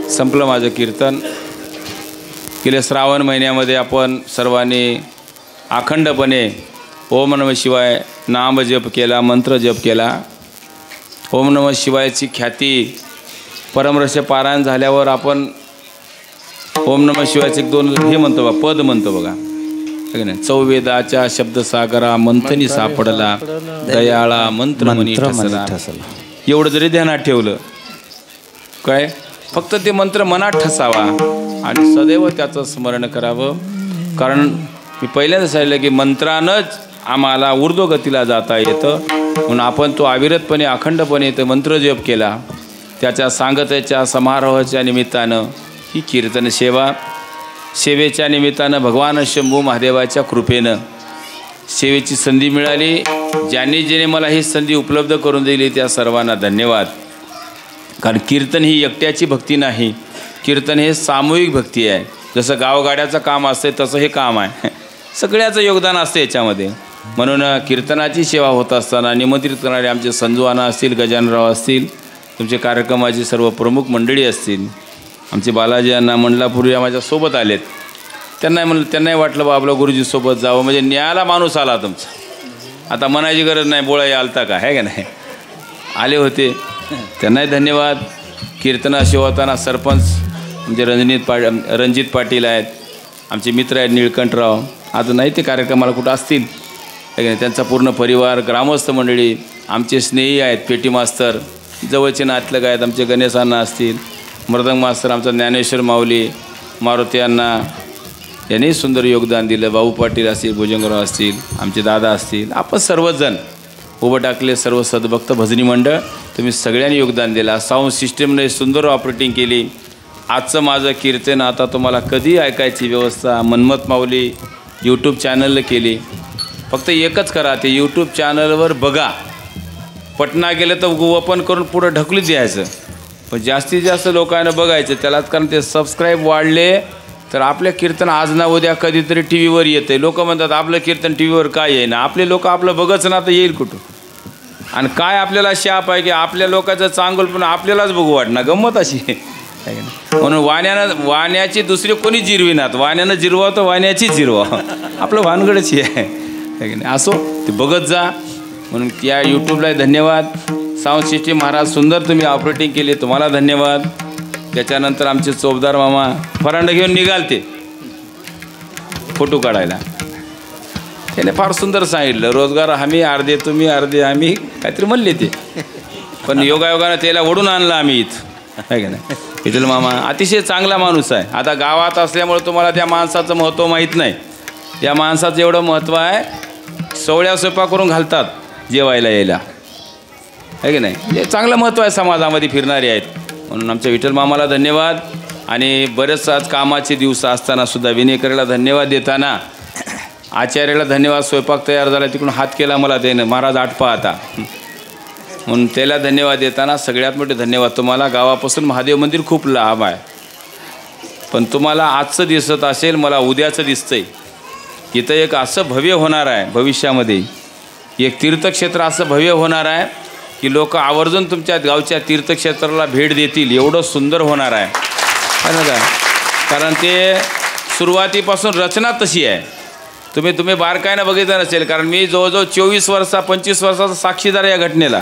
संपलं माझं कीर्तन. गेल्या श्रावण महिन्यामध्ये आपण सर्वांनी अखंडपणे ओम नमः शिवाय नाम जप केला, मंत्र जप केला. ओम नमः शिवायची ख्याती परमरस पारायण झाल्यावर आपण ओम नमः शिवायचे एक दोन हे म्हणतो बघा, पद म्हणतो बघा, नाही चौवेदाच्या शब्दसागरा मंथनी सापडला, दयाळा मंत्र मनी ठसला. एवढं जरी ध्यानात ठेवलं काय, फक्त ते मंत्र मनात ठसावा आणि सदैव त्याचं स्मरण करावं. कारण मी पहिल्यांदा सांगितलं की मंत्रानंच आम्हाला ऊर्ध्वगतीला जाता येतं. म्हणून आपण तो अविरतपणे अखंडपणे ते मंत्र जप केला. त्याच्या सांगतेच्या समारोहाच्या निमित्तानं ही कीर्तन सेवा, सेवेच्या निमित्तानं भगवान शंभू महादेवाच्या कृपेनं सेवेची संधी मिळाली. ज्यांनी मला ही संधी उपलब्ध करून दिली त्या सर्वांना धन्यवाद. कारण कीर्तन ही एकट्याची भक्ती नाही, कीर्तन हे सामूहिक भक्ती आहे. जसं गावगाड्याचं काम असते तसं हे काम आहे, सगळ्याचं योगदान असते याच्यामध्ये. म्हणून कीर्तनाची सेवा होत असताना निमंत्रित करणारे आमचे संजूआना असतील, गजानराव असतील, तुमचे कार्यक्रमाची सर्व प्रमुख मंडळी असतील, आमचे बालाजी अण्णा मंडलापूर्वी माझ्यासोबत आलेत. त्यांनाही वाटलं बा आपलं गुरुजीसोबत जावं, म्हणजे न्यायाला माणूस आला तुमचा. आता म्हणायची गरज नाही, बोळाही आलता का, आहे का नाही, आले होते, त्यांनाही धन्यवाद. कीर्तना शिवताना सरपंच म्हणजे रणजित पाटील आहेत, आमचे मित्र आहेत निळकंठराव, आता नाही ते कार्यक्रमाला कुठं असतील, आहे का नाही, त्यांचा पूर्ण परिवार, ग्रामस्थ मंडळी, आमचे स्नेही आहेत, पेटी मास्तर, जवळचे नातलग आहेत, आमचे गणेश अण्णा असतील, मृदंग मास्तर आमचा ज्ञानेश्वर माऊली, मारुती अण्णा यांनी सुंदर योगदान दिलं, भाऊ पाटील असतील, भुजंगराव असतील, आमचे दादा असतील, आपण सर्वजण उभं टाकले, सर्व सद्भक्त भजनी मंडळ, तुम्ही सगळ्यांनी योगदान दिलं. साऊंड सिस्टीमने सुंदर ऑपरेटिंग केली. आजचं माझं कीर्तन आता तुम्हाला कधी ऐकायची व्यवस्था मनमत माऊली यूट्यूब चॅनलला केली. फक्त एकच करा, ते यूट्यूब चॅनलवर बघा, पटना गेलं तर ओपन करून पुढं ढकलून द्यायचं, पण जास्तीत जास्त लोकांना बघायचं त्यालाच. कारण ते सबस्क्राईब वाढले तर आपल्या कीर्तन आज ना उद्या कधीतरी टी व्हीवर येते. लोक म्हणतात आपलं कीर्तन टी व्हीवर काय येईना, आपले लोक आपलं बघच ना तर येईल कुठं. आणि काय आपल्याला शाप आहे की आपल्या लोकांचं चांगलं पण आपल्यालाच बघू वाटणार, गंमत अशी. म्हणून वाण्याची दुसरी कोणी जिरविनात, वाण्यानं जिरवा तर वाण्याची जिरवा, आपलं भानगडची आहे की नाही. असो ते बघत जा. म्हणून या यूट्यूबला धन्यवाद. साऊंड सिस्टीम महाराज सुंदर तुम्ही ऑपरेटिंग केली, तुम्हाला धन्यवाद. त्याच्यानंतर आमचे चोपदार मामा फरांड घेऊन निघालते फोटो काढायला, त्याने फार सुंदर सांगितलं, रोजगार हमी अर्धे तुम्ही अर्धे आम्ही, काहीतरी म्हणले ते. पण योगायोगानं त्याला ओढून आणलं आम्ही इथं, आहे का नाही. विठ्ठल मामा अतिशय चांगला माणूस आहे. आता गावात असल्यामुळे तुम्हाला त्या माणसाचं महत्त्व माहीत नाही. या माणसाचं एवढं महत्त्व आहे, सोवळ्या स्वयंपाक करून घालतात जेवायला यायला, आहे की नाही. हे चांगलं महत्त्व आहे, समाजामध्ये फिरणारे आहेत. म्हणून आमच्या विठ्ठल मामाला धन्यवाद. आणि बरेच आज कामाचे दिवस असतानासुद्धा विनेकरेला धन्यवाद देताना आचार्याला धन्यवाद. स्वयंपाक तयार झाला तिकडून हात केला मला त्यानं, महाराज आटपा आता, म्हणून त्याला धन्यवाद देताना सगळ्यात मोठे धन्यवाद तुम्हाला. गावापासून महादेव मंदिर खूप लांब आहे, पण तुम्हाला आजचं दिसत असेल, मला उद्याचं दिसतंय. इथं एक असं भव्य होणार आहे भविष्यामध्ये, एक तीर्थक्षेत्र असं भव्य होणार आहे की लोक आवर्जून तुमच्या गावच्या तीर्थक्षेत्राला भेट देतील, एवढं सुंदर होणार आहे का. कारण ते सुरुवातीपासून रचना तशी आहे. तुम्ही बारकाईनं बघितलं नसेल, कारण मी जवळजवळ 25 वर्षाचा साक्षीदार या घटनेला.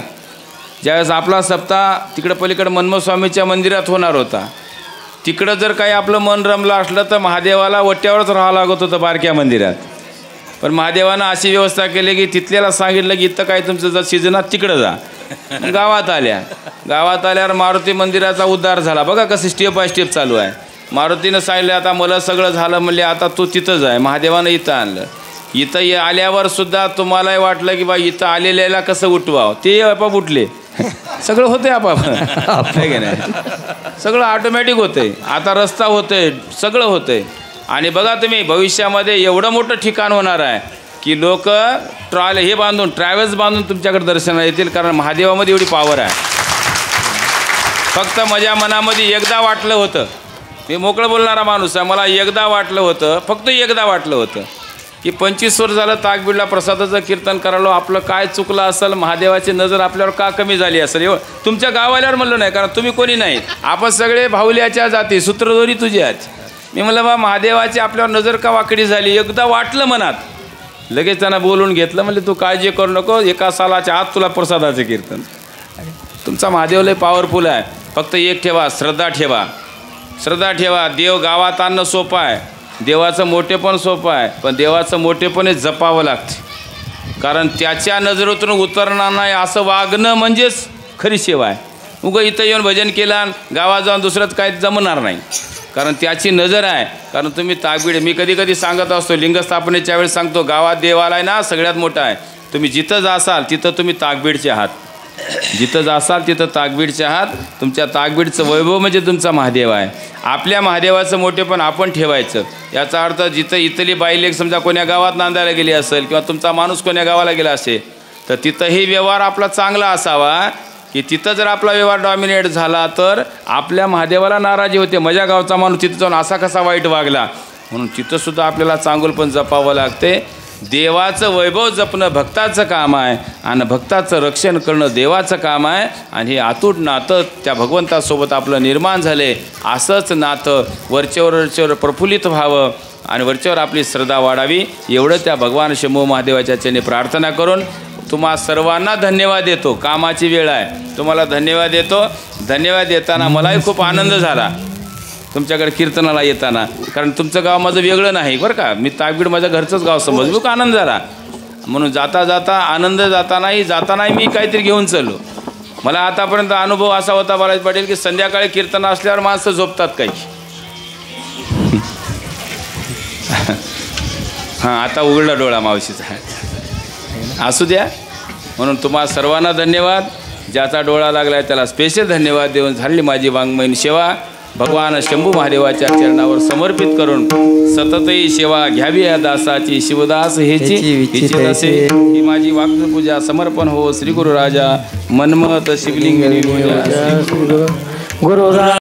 ज्यावेळेस आपला सप्ताह तिकडं पलीकडं मन्मस्वामीच्या मंदिरात होणार होता, तिकडं जर काही आपलं मन रमलं असलं तर महादेवाला वट्यावरच राहावं लागत होतं बारक्या मंदिरात. पण महादेवानं अशी व्यवस्था केली की तिथल्याला सांगितलं की इथं काय तुमचं जर सीजनात तिकडं जा. गावात आल्यावर मारुती मंदिराचा उद्धार झाला. बघा कसं स्टेप बाय स्टेप चालू आहे. मारुतीनं सांगितलं आता मला सगळं झालं म्हणले, आता तू तिथंच आहे. महादेवानं इथं आणलं. इथं आल्यावर सुद्धा तुम्हालाही वाटलं की बा इथं आलेल्याला कसं उठवावं, ते आपाप उठले. सगळं होतंय आपाप आहे की नाही, सगळं ऑटोमॅटिक होतंय. आता रस्ता होतंय, सगळं होतंय. आणि बघा तुम्ही भविष्यामध्ये एवढं मोठं ठिकाण होणार आहे की लोक ट्रॅव्हल्स बांधून तुमच्याकडे दर्शनाला येतील, कारण महादेवामध्ये एवढी पॉवर आहे. फक्त माझ्या मनामध्ये एकदा वाटलं होतं, मी मोकळं बोलणारा माणूस आहे, मला एकदा वाटलं होतं, फक्त एकदा वाटलं होतं की 25 वर्ष झालं ताकबीडला प्रसादाचं कीर्तन करायला, आपलं काय चुकलं असेल, महादेवाची नजर आपल्यावर का कमी झाली असेल. तुमच्या गावाल्यावर म्हणलं नाही, कारण तुम्ही कोणी नाही, आपण सगळे भाऊल्याच्या जाती, सूत्रधोरी तुझी आहेत. मी म्हणलं बा महादेवाची आपल्यावर नजर का वाकडी झाली, एकदा वाटलं मनात, लगेच त्यांना बोलून घेतलं. म्हणले तू काळजी करू नको, 1 सालाच्या आत तुला प्रसादाचं कीर्तन. तुमचा महादेव लय पॉवरफुल आहे. फक्त एक ठेवा, श्रद्धा ठेवा. देव गावात आणणं सोपं आहे, देवाचं मोठेपण सोपं आहे, पण देवाचं मोठेपण हे जपावं लागते. कारण त्याच्या नजरेतून उतरणार नाही असं वागणं म्हणजेच खरी सेवा आहे. उगं इथं येऊन भजन केलं, गावात जाऊन दुसरंच काही जमणार नाही, कारण त्याची नजर आहे. कारण तुम्ही ताकबीड, मी कधी सांगत असतो, लिंगस्थापनेच्या वेळेस सांगतो, गावात देवाला आहे ना सगळ्यात मोठा आहे. तुम्ही जिथं जासाल तिथं तुम्ही ताकबीडचे आहात, जिथं जासाल तिथं ताकबीडचे आहात. तुमच्या ताकबीडचं वैभव म्हणजे तुमचा महादेव आहे. आपल्या महादेवाचं मोठेपण आपण ठेवायचं. याचा अर्थ जिथं इथली बाईलेक समजा कोण्या गावात नांदायला गेली असेल, किंवा तुमचा माणूस कोण्या गावाला गेला असेल, तर तिथंही व्यवहार आपला चांगला असावा, की तिथं जर आपला व्यवहार डॉमिनेट झाला तर आपल्या महादेवाला नाराजी होते. माझ्या गावचा माणूस तिथं जाऊन असा कसा वाईट वागला, म्हणून तिथंसुद्धा आपल्याला चांगुलपण जपावं लागते. देवाचं वैभव जपणं भक्ताचं काम आहे, आणि भक्ताचं रक्षण करणं देवाचं काम आहे. आणि हे अतूट नातं त्या भगवंतासोबत आपलं निर्माण झाले. असंच नातं वरचेवर प्रफुल्लित व्हावं आणि वरचेवर आपली श्रद्धा वाढावी, एवढं त्या भगवान शंभू महादेवाच्या चरणी प्रार्थना करून तुम्हा सर्वांना धन्यवाद देतो. कामाची वेळ आहे, तुम्हाला धन्यवाद देतो. धन्यवाद देताना मलाही खूप आनंद झाला तुमच्याकडे कीर्तनाला येताना, कारण तुमचं गाव माझं वेगळं नाही बरं का. मी ताकबीड माझ्या घरचंच गाव समजलो, खूप आनंद झाला. म्हणून आनंद जातानाही मी काहीतरी घेऊन चाललो. मला आतापर्यंत अनुभव असा होता बालाजी पाटील की संध्याकाळी कीर्तन असल्यावर माणसं झोपतात काही. हां, आता उघडला डोळा मावशीचा, असू द्या. म्हणून तुम्हाला सर्वांना धन्यवाद. ज्याचा डोळा लागला आहे त्याला स्पेशल धन्यवाद देऊन झाली माझी वाङ्मयीन सेवा भगवान शंभू महादेवाच्या चरणावर समर्पित करून सततही सेवा घ्यावी या दासाची. शिवदास हेची इच्छित असे ही माझी वाक्पूजा समर्पण हो. श्री गुरु राजा मनमत शिवलिंग गुरु